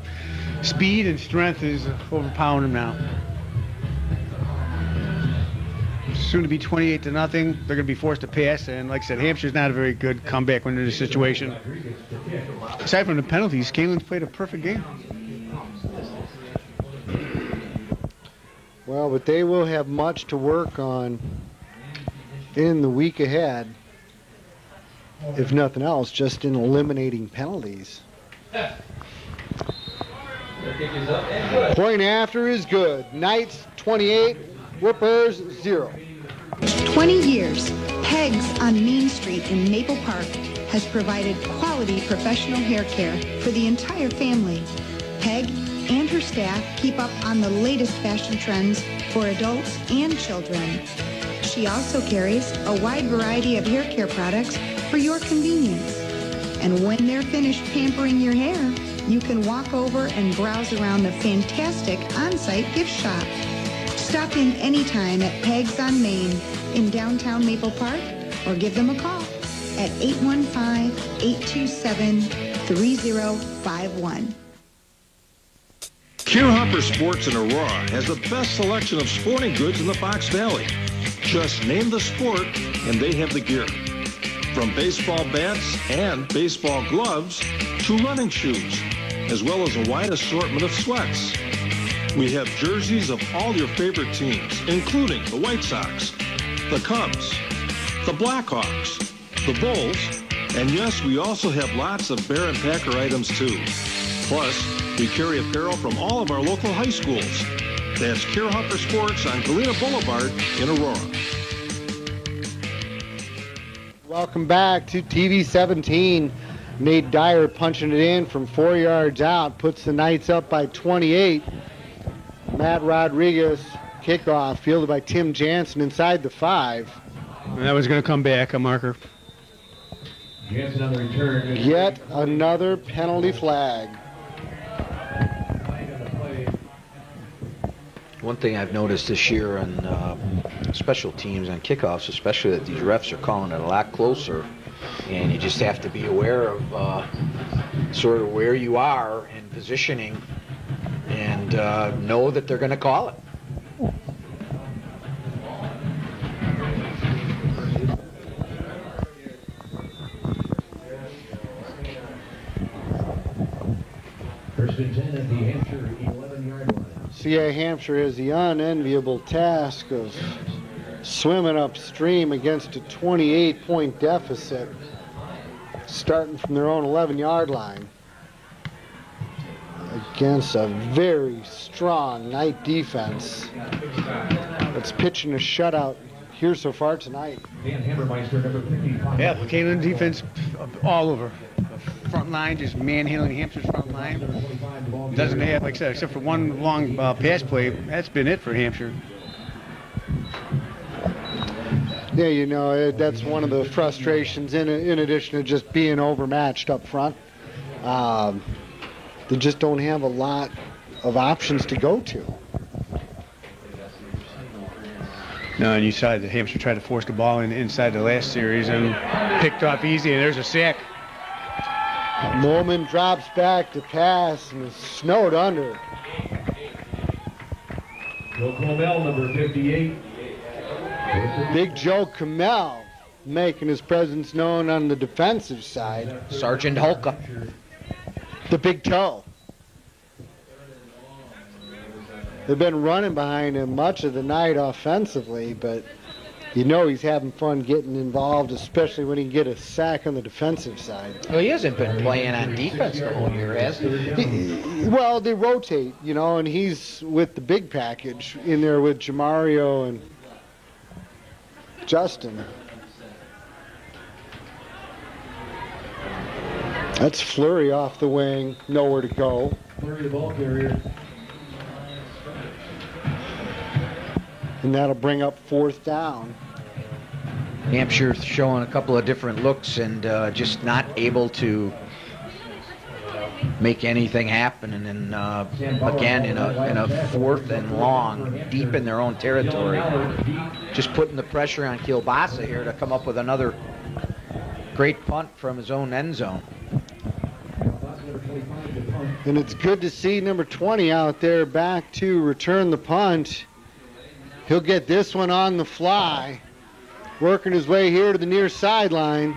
speed and strength is overpowering them now. Soon to be 28-0. They're going to be forced to pass, and like I said, Hampshire's not a very good comeback winner in this situation. Aside from the penalties, Canelan's played a perfect game. Well, but they will have much to work on in the week ahead, if nothing else, just in eliminating penalties. Point after is good. Knights 28, Whippers 0. 20 years, Pegs on Main Street in Maple Park has provided quality professional hair care for the entire family. Peg and her staff keep up on the latest fashion trends for adults and children. She also carries a wide variety of hair care products for your convenience. And when they're finished pampering your hair, you can walk over and browse around the fantastic on-site gift shop. Stop in anytime at Pegs on Main in downtown Maple Park or give them a call at 815-827-3051. Kierhopper Sports in Aurora has the best selection of sporting goods in the Fox Valley. Just name the sport and they have the gear. From baseball bats and baseball gloves to running shoes, as well as a wide assortment of sweats. We have jerseys of all your favorite teams, including the White Sox, the Cubs, the Blackhawks, the Bulls, and yes, we also have lots of Bear and Packer items too. Plus, we carry apparel from all of our local high schools. That's Kierhopper Sports on Galena Boulevard in Aurora. Welcome back to TV 17. Nate Dyer punching it in from 4 yards out, puts the Knights up by 28. Matt Rodriguez kickoff, fielded by Tim Jansen inside the 5. And that was going to come back, a marker. Yet another penalty flag. One thing I've noticed this year on special teams and kickoffs, especially, that these refs are calling it a lot closer, and you just have to be aware of sort of where you are in positioning and know that they're going to call it. First and 10 at the Hampshire 11-yard line. CA Hampshire has the unenviable task of swimming upstream against a 28-point deficit, starting from their own 11-yard line against a very strong Knight defense that's pitching a shutout here so far tonight. Dan Hammermeister, number 55. Yeah, Kaneland defense all over. Front line, just manhandling Hampshire's front line. Doesn't have, like I said, except for one long pass play. That's been it for Hampshire. Yeah, you know, that's one of the frustrations in addition to just being overmatched up front. They just don't have a lot of options to go to. No, and you saw that Hampshire tried to force the ball inside the last series and picked off easy, and there's a sack. Molman drops back to pass and is snowed under. Joe Comel, number 58. Big Joe Comel making his presence known on the defensive side. Sergeant Holka. The big toe. They've been running behind him much of the night offensively, but you know he's having fun getting involved, especially when he can get a sack on the defensive side. Well, he hasn't been playing on defense the whole year, has he? Well, they rotate, you know, and he's with the big package in there with Jamario and Justin. That's Fleury off the wing, nowhere to go. Fleury, the ball carrier. And that'll bring up 4th down. Hampshire showing a couple of different looks and just not able to make anything happen. And then again in a 4th and long, deep in their own territory, just putting the pressure on Kielbasa here to come up with another great punt from his own end zone. And it's good to see number 20 out there back to return the punt. He'll get this one on the fly, working his way here to the near sideline.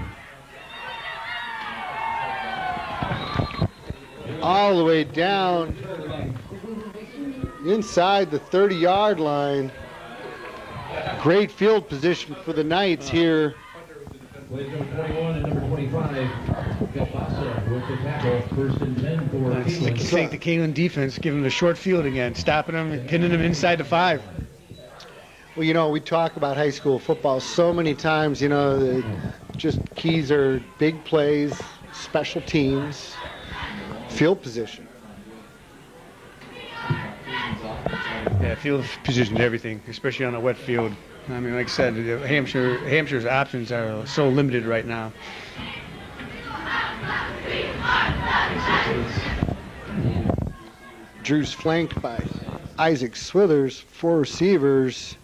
All the way down inside the 30-yard line. Great field position for the Knights here. Number 21 and number 25. Kielbasa with the tackle. First and 10 for Kaneland. Take the Kaneland defense, give him the short field again, stopping him and pinning him inside the 5. Well, you know, we talk about high school football so many times, you know, just keys are big plays, special teams, field position. Yeah, field position, everything, especially on a wet field. I mean, like I said, Hampshire's options are so limited right now. Drew's flanked by Isaac Swithers, 4 receivers.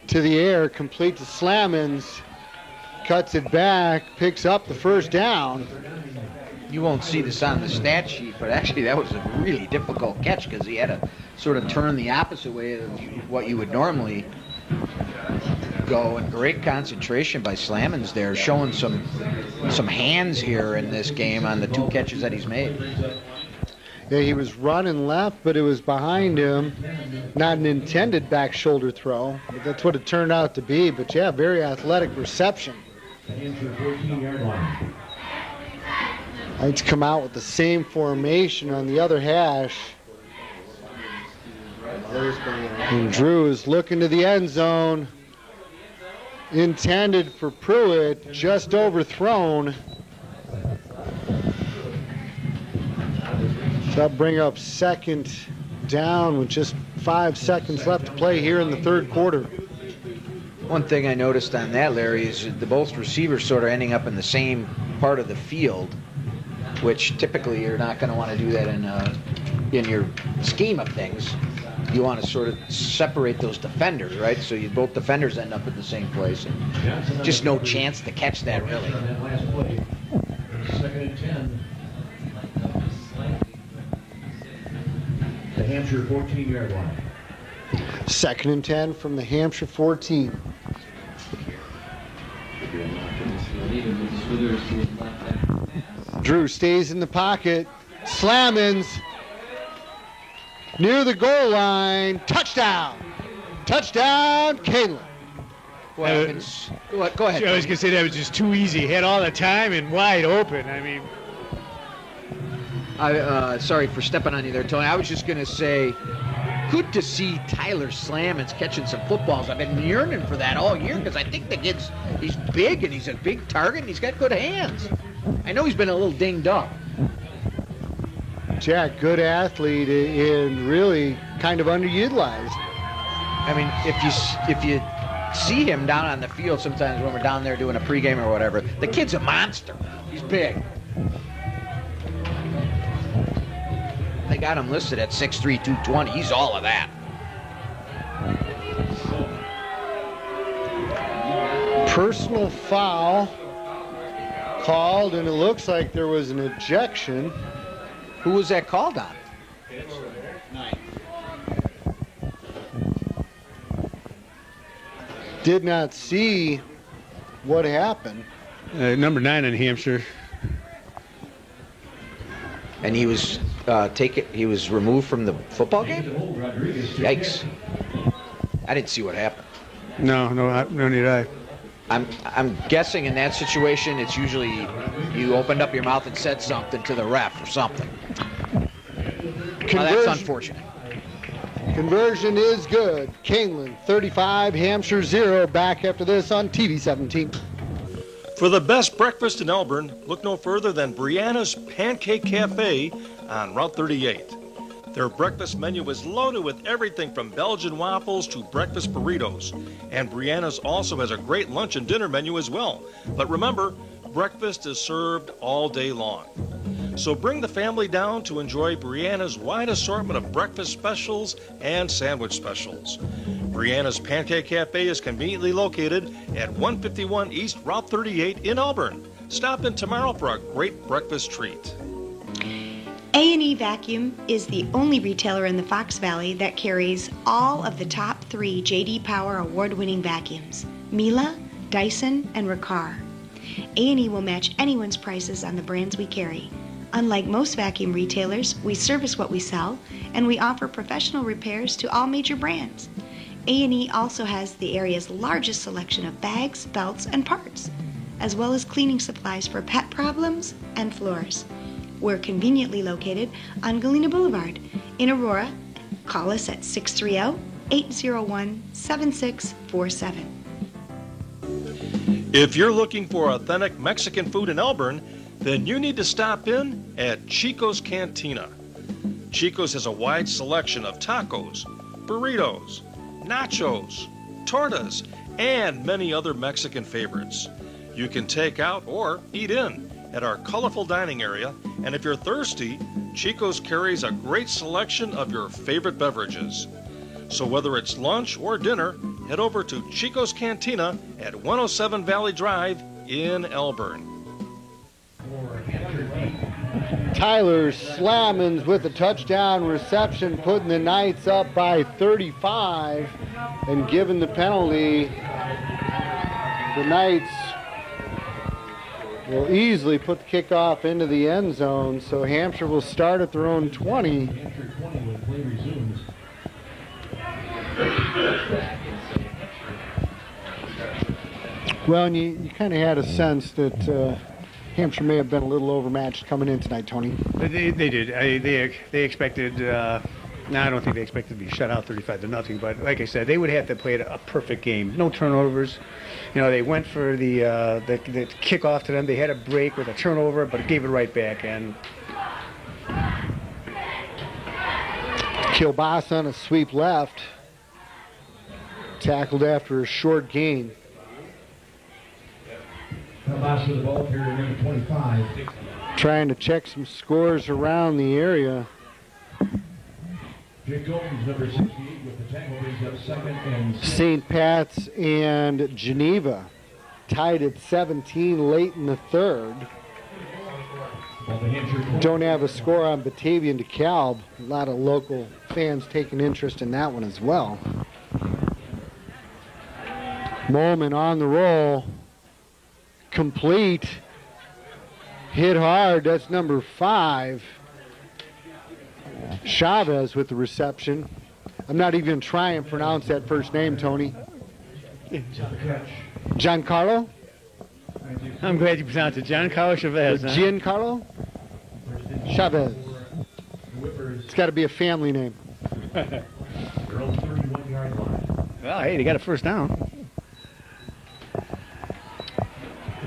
To the air, complete to Slammons, cuts it back, picks up the 1st down. You won't see this on the stat sheet, but actually that was a really difficult catch because he had to sort of turn the opposite way of what you would normally go. And great concentration by Slammons there, showing some hands here in this game on the 2 catches that he's made. Yeah, he was running left, but it was behind him. Not an intended back shoulder throw, but that's what it turned out to be. But yeah, very athletic reception. Knights come out with the same formation on the other hash. And Drew is looking to the end zone. Intended for Pruitt, just overthrown. That'll bring up 2nd down with just 5 seconds left to play here in the 3rd quarter. One thing I noticed on that, Larry, is the both receivers sort of ending up in the same part of the field, which typically you're not going to want to do that in your scheme of things. You want to sort of separate those defenders, right? So both defenders end up in the same place. And just no chance to catch that, really. 2nd and 10. Hampshire 14-yard line. 2nd and 10 from the Hampshire 14. Drew stays in the pocket. Slamins near the goal line. Touchdown. Touchdown, Kalen. Go ahead. I was going to say that was just too easy. He had all the time and wide open. I mean, sorry for stepping on you there, Tony. I was just going to say, good to see Tyler Slamins catching some footballs. I've been yearning for that all year because I think the kid's he's big and he's a big target and he's got good hands. I know he's been a little dinged up. Jack, good athlete and really kind of underutilized. I mean, if you see him down on the field sometimes when we're down there doing a pregame or whatever, the kid's a monster. He's big. They got him listed at 6'3", 220. He's all of that. Personal foul called, and it looks like there was an ejection. Who was that called on? Did not see what happened. Number 9 in Hampshire. And he was he was removed from the football game? Yikes. I didn't see what happened. No, need I. I'm guessing in that situation it's usually you opened up your mouth and said something to the ref or something. Well, that's unfortunate. Conversion is good. Kingland 35, Hampshire 0. Back after this on TV 17. For the best breakfast in Elburn, look no further than Brianna's Pancake Cafe on Route 38. Their breakfast menu is loaded with everything from Belgian waffles to breakfast burritos. And Brianna's also has a great lunch and dinner menu as well. But remember, breakfast is served all day long. So bring the family down to enjoy Brianna's wide assortment of breakfast specials and sandwich specials. Brianna's Pancake Cafe is conveniently located at 151 East Route 38 in Elburn. Stop in tomorrow for a great breakfast treat. A&E Vacuum is the only retailer in the Fox Valley that carries all of the top 3 J.D. Power award-winning vacuums: Miele, Dyson, and Riccar. A&E will match anyone's prices on the brands we carry. Unlike most vacuum retailers, we service what we sell, and we offer professional repairs to all major brands. A&E also has the area's largest selection of bags, belts, and parts, as well as cleaning supplies for pet problems and floors. We're conveniently located on Galena Boulevard in Aurora. Call us at 630-801-7647. If you're looking for authentic Mexican food in Elburn, then you need to stop in at Chico's Cantina. Chico's has a wide selection of tacos, burritos, nachos, tortas, and many other Mexican favorites. You can take out or eat in at our colorful dining area, and if you're thirsty, Chico's carries a great selection of your favorite beverages. So whether it's lunch or dinner, head over to Chico's Cantina at 107 Valley Drive in Elburn. Tyler Slamins with a touchdown reception, putting the Knights up by 35, and given the penalty, the Knights will easily put the kickoff into the end zone, so Hampshire will start at their own 20. Well, and you kind of had a sense that Hampshire may have been a little overmatched coming in tonight, Tony. They did. They expected. I don't think they expected to be shut out 35-0. But like I said, they would have to play a perfect game. No turnovers. You know, they went for the kickoff to them. They had a break with a turnover, but gave it right back. And Kielbasa on a sweep left, tackled after a short gain. Kielbasa with the ball carrier number 25. Trying to check some scores around the area. Jake Gomes, number 68, with the tackle, brings up second and St. Pat's and Geneva tied at 17 late in the third. Ball Don't have a score on Batavian DeKalb. A lot of local fans taking interest in that one as well. Moment on the roll. Complete. Hit hard. That's number 5. Chavez with the reception. I'm not even trying to pronounce that first name, Tony. Giancarlo? I'm glad you pronounced it. Giancarlo Chavez. Huh? Giancarlo? Chavez. It's got to be a family name. Well, hey, they got a first down.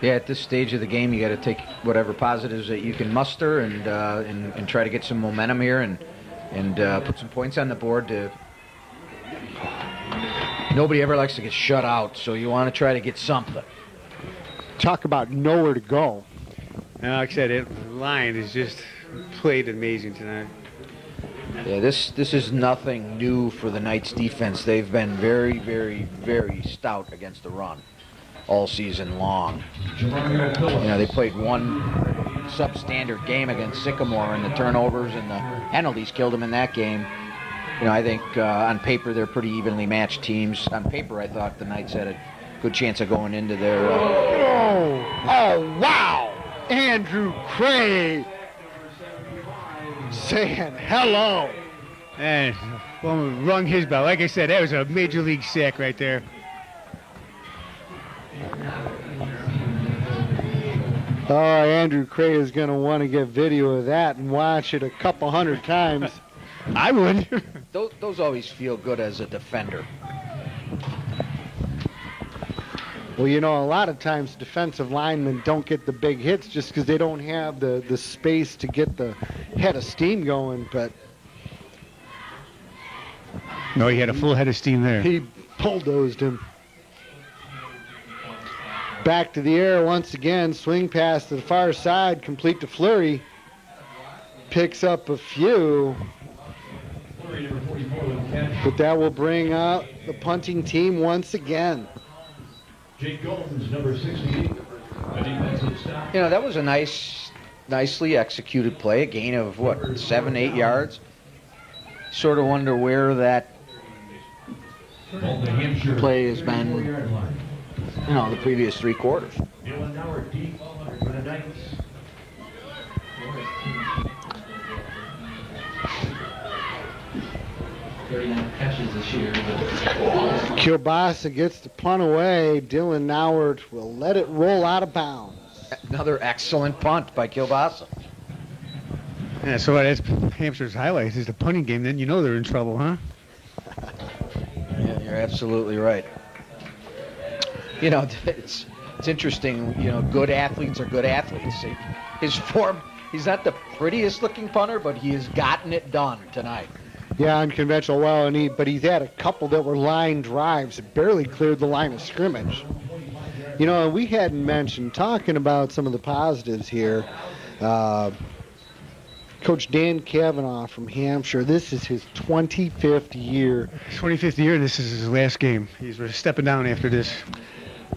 Yeah, at this stage of the game, you got to take whatever positives that you can muster and try to get some momentum here and put some points on the board. Nobody ever likes to get shut out, so you want to try to get something. Talk about nowhere to go. And like I said, the line has just played amazing tonight. Yeah, this is nothing new for the Knights defense. They've been very, very, very stout against the run all season long. They played one substandard game against Sycamore, and the turnovers and the penalties killed them in that game. I think on paper they're pretty evenly matched teams. On paper, I thought the Knights had a good chance of going into their... Oh, wow! Andrew Cray saying hello. And rung his bell. Like I said, that was a major league sack right there. Oh, Andrew Cray is going to want to get video of that and watch it a couple hundred times. I would. Those always feel good as a defender. Well, a lot of times defensive linemen don't get the big hits just because they don't have the space to get the head of steam going, but... No, he had a full head of steam there. He bulldozed him. Back to the air once again. Swing pass to the far side. Complete to Fleury. Picks up a few. But that will bring out the punting team once again. Jake Gomes, number 68. That was a nicely executed play. A gain of, 7-8 yards. Sort of wonder where that play has been, the previous 3 quarters. Dylan Howard, deep for the Knights. Catches this year. Kielbasa gets the punt away. Dylan Nowert will let it roll out of bounds. Another excellent punt by Kielbasa. Yeah, so that's Hampshire's highlight is the punting game. Then they're in trouble, huh? Yeah, you're absolutely right. It's interesting. Good athletes are good athletes. His form, he's not the prettiest looking punter, but he has gotten it done tonight. Yeah, unconventional. Well, but he's had a couple that were line drives that barely cleared the line of scrimmage. We hadn't mentioned, talking about some of the positives here, Coach Dan Kavanaugh from Hampshire, this is his 25th year. 25th year, this is his last game. He's stepping down after this.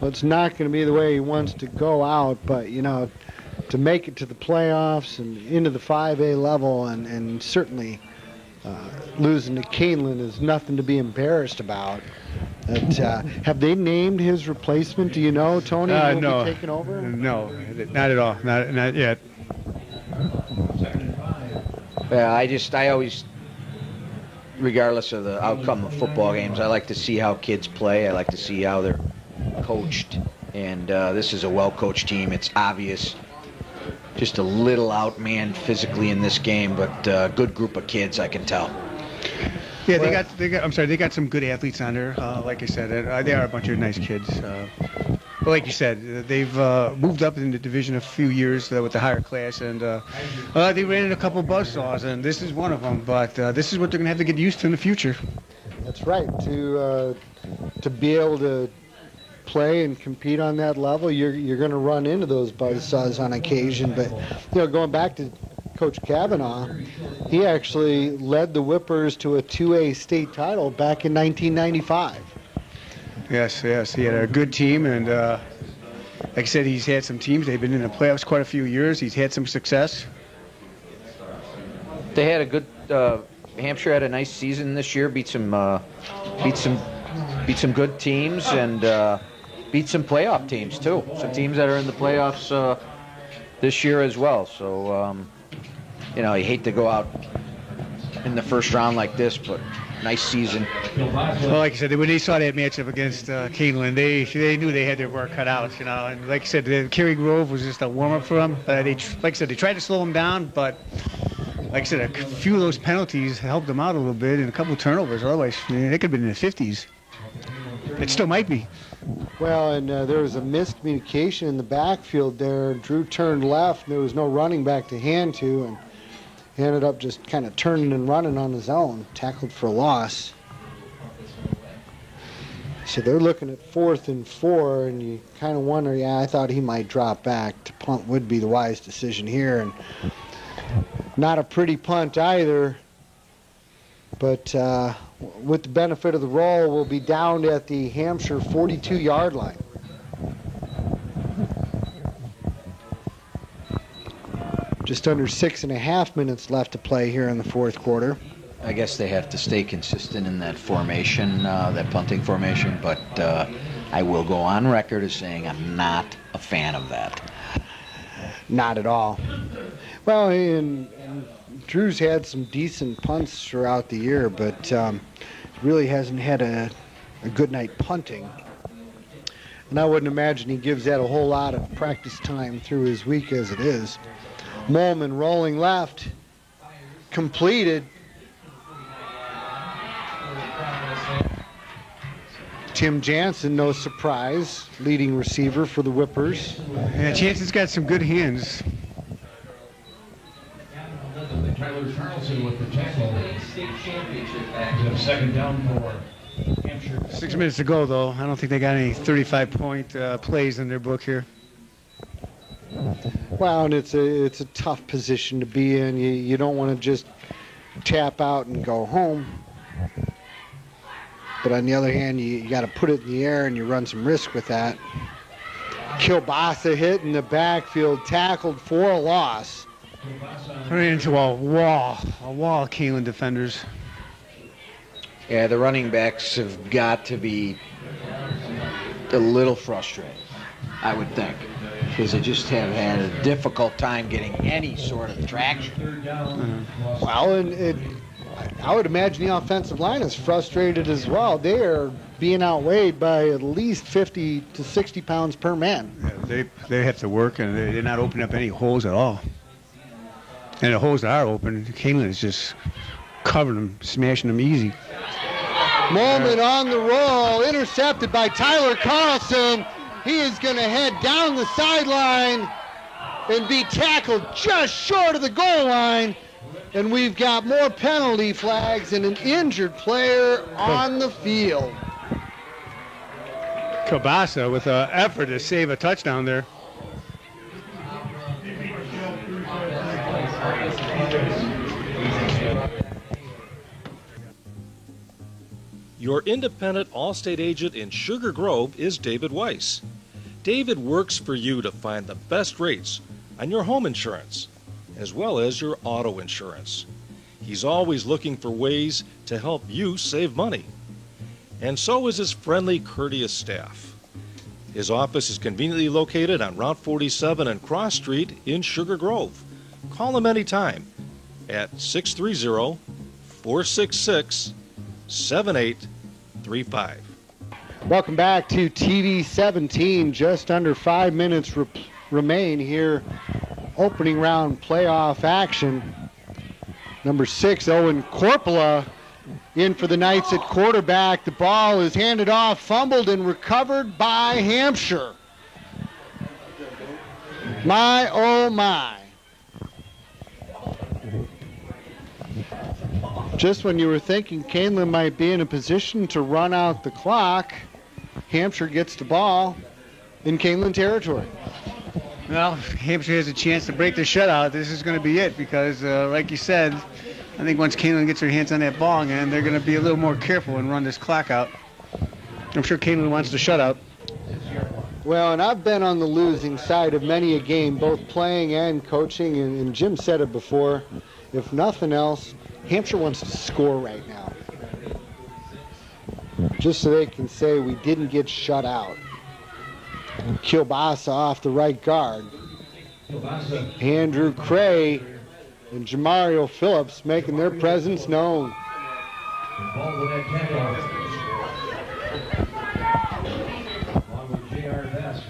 Well, it's not going to be the way he wants to go out, but, to make it to the playoffs and into the 5A level and certainly... losing to Canelan is nothing to be embarrassed about. But, have they named his replacement? Do you know, Tony? Will No. be taking over? No, not at all. Not yet. Yeah, I always, regardless of the outcome of football games, I like to see how kids play. I like to see how they're coached. And this is a well-coached team. It's obvious. Just a little outmanned physically in this game, but a good group of kids, I can tell. Yeah, they got some good athletes on there. Like I said, they are a bunch of nice kids. But like you said, they've moved up in the division a few years with the higher class, and they ran in a couple buzzsaws, and this is one of them. But this is what they're going to have to get used to in the future. That's right. To be able to play and compete on that level, you're going to run into those buzzsaws on occasion. But going back to Coach Kavanaugh, he actually led the Whippers to a 2A state title back in 1995. Yes, he had a good team, and like I said, he's had some teams. They've been in the playoffs quite a few years. He's had some success. They had a good. Hampshire had a nice season this year. Beat some good teams and beat some playoff teams too. Some teams that are in the playoffs this year as well. So you hate to go out in the first round like this, but nice season. Well, like I said, when they saw that matchup against Keeneland, they knew they had their work cut out, And like I said, Cary Grove was just a warm-up for them. Like I said, they tried to slow them down, but like I said, a few of those penalties helped them out a little bit, and a couple of turnovers. Otherwise, they could have been in the 50s. It still might be. Well, and there was a miscommunication in the backfield there. Drew turned left, and there was no running back to hand to, and he ended up just kind of turning and running on his own, tackled for a loss. So they're looking at 4th and 4, and you kind of wonder, I thought he might drop back. To punt would be the wise decision here, and not a pretty punt either. But with the benefit of the roll, we'll be down at the Hampshire 42-yard line. Just under 6.5 minutes left to play here in the fourth quarter. I guess they have to stay consistent in that formation, that punting formation, but I will go on record as saying I'm not a fan of that. Not at all. Well, and Drew's had some decent punts throughout the year, but really hasn't had a good night punting. And I wouldn't imagine he gives that a whole lot of practice time through his week as it is. Molman rolling left, completed. Tim Jansen, no surprise, leading receiver for the Whippers. Yeah, Jansen's got some good hands. Tyler Charlson with the tackle. State championship. Second down for Hampshire. 6 minutes to go, though. I don't think they got any 35-point plays in their book here. Well, and it's a tough position to be in. You don't want to just tap out and go home. But on the other hand, you got to put it in the air and you run some risk with that. Kilbasa hit in the backfield, tackled for a loss. Running into a wall of Keeneland defenders. Yeah, the running backs have got to be a little frustrated, I would think, because they just have had a difficult time getting any sort of traction. Well, and I would imagine the offensive line is frustrated as well. They are being outweighed by at least 50 to 60 pounds per man. Yeah, they have to work, and they're not opening up any holes at all. And the holes that are open, Keeneland is just covering them, smashing them easy. Moment on the roll, intercepted by Tyler Carlson. He is going to head down the sideline and be tackled just short of the goal line. And we've got more penalty flags and an injured player on the field. Kilbasa with an effort to save a touchdown there. Your independent Allstate agent in Sugar Grove is David Weiss. David works for you to find the best rates on your home insurance, as well as your auto insurance. He's always looking for ways to help you save money. And so is his friendly, courteous staff. His office is conveniently located on Route 47 and Cross Street in Sugar Grove. Call him anytime at 630-466-7835. Welcome back to TV 17. Just under 5 minutes remain here. Opening round playoff action. Number 6, Owen Corpola, in for the Knights at quarterback. The ball is handed off, fumbled, and recovered by Hampshire. My, oh my. Just when you were thinking Keeneland might be in a position to run out the clock, Hampshire gets the ball in Keeneland territory. Well, Hampshire has a chance to break the shutout. This is going to be it because, like you said, I think once Keeneland gets their hands on that ball again, they're going to be a little more careful and run this clock out. I'm sure Keeneland wants the shutout. Well, and I've been on the losing side of many a game, both playing and coaching, and Jim said it before. If nothing else, Hampshire wants to score right now. Just so they can say we didn't get shut out. Kielbasa off the right guard. Andrew Cray and Jamario Phillips making their presence known. Involved with that tackle. Along with J.R. Vest.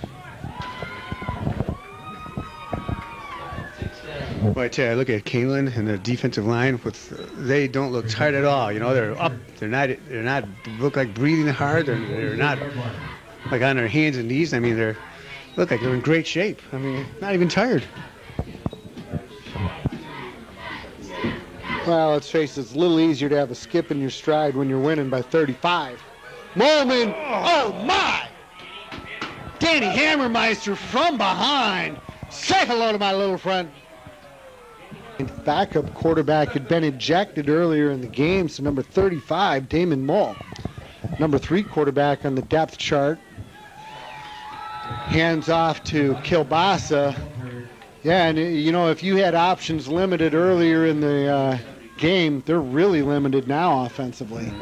Well, I tell you, I look at Keeneland and the defensive line. They don't look tired at all. You know, they're up. They're not look like breathing hard. They're not like on their hands and knees. I mean, they look like they're in great shape. I mean, not even tired. Well, let's face it, it's a little easier to have a skip in your stride when you're winning by 35. Molman, oh my! Danny Hammermeister from behind. Say hello to my little friend. Backup quarterback had been ejected earlier in the game, so number 35, Damon Mull. Number 3 quarterback on the depth chart. Hands off to Kielbasa. Yeah, and you know, if you had options limited earlier in the game, they're really limited now offensively.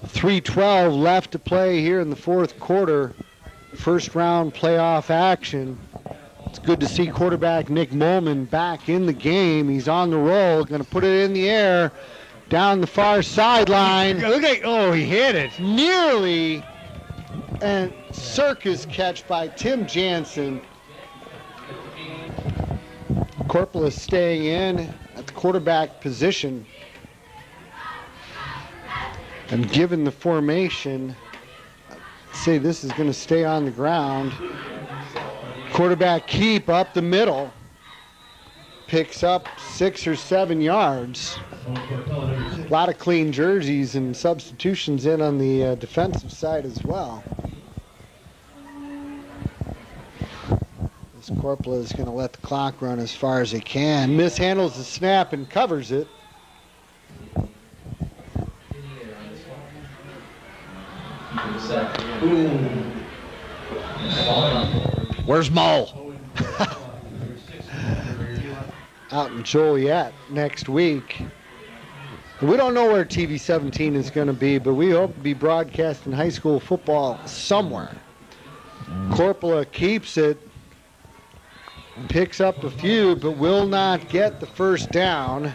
3:12 left to play here in the fourth quarter. First round playoff action. It's good to see quarterback Nick Molman back in the game. He's on the roll, going to put it in the air down the far sideline. Look at, oh, he hit it. Nearly a circus catch by Tim Jansen. Corporal is staying in at the quarterback position. And given the formation, I'd say this is going to stay on the ground. Quarterback keep up the middle. Picks up 6 or 7 yards. A lot of clean jerseys and substitutions in on the defensive side as well. This Corporal is going to let the clock run as far as he can. Mishandles the snap and covers it. Where's Mull? Out in Joliet next week. We don't know where TV 17 is going to be, but we hope to be broadcasting high school football somewhere. Corpola keeps it, picks up a few, but will not get the first down.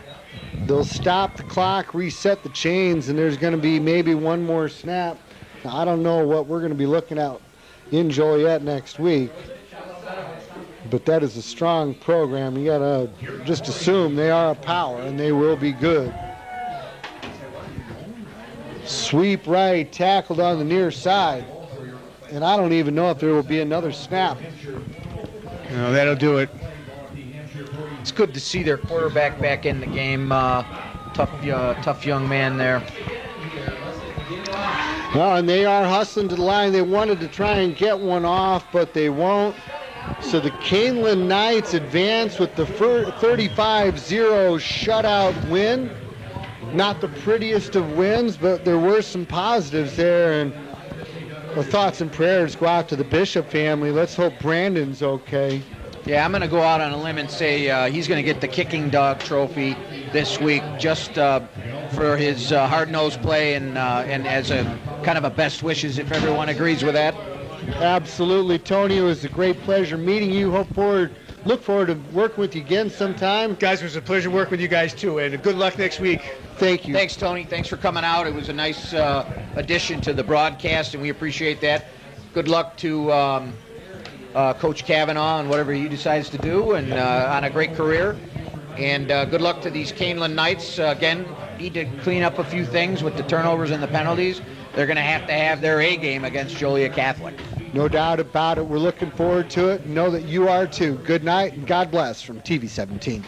They'll stop the clock, reset the chains, and there's going to be maybe one more snap. Now, I don't know what we're going to be looking at in Joliet next week, but that is a strong program. You got to just assume they are a power, and they will be good. Sweep right, tackled on the near side. And I don't even know if there will be another snap. No, that'll do it. It's good to see their quarterback back in the game. Tough young man there. Well, and they are hustling to the line. They wanted to try and get one off, but they won't. So the Keeneland Knights advance with the 35-0 shutout win. Not the prettiest of wins, but there were some positives there. And our thoughts and prayers go out to the Bishop family. Let's hope Brandon's okay. Yeah, I'm going to go out on a limb and say he's going to get the Kicking Dog Trophy this week, just for his hard-nosed play and as a kind of a best wishes, if everyone agrees with that. Absolutely, Tony. It was a great pleasure meeting you. Look forward to working with you again sometime. Guys, it was a pleasure working with you guys too, and good luck next week. Thank you. Thanks, Tony. Thanks for coming out. It was a nice addition to the broadcast, and we appreciate that. Good luck to Coach Kavanaugh and whatever he decides to do, and on a great career. And good luck to these Keeneland Knights. Again, need to clean up a few things with the turnovers and the penalties. They're going to have their A game against Joliet Catholic. No doubt about it. We're looking forward to it. Know that you are too. Good night and God bless from TV 17.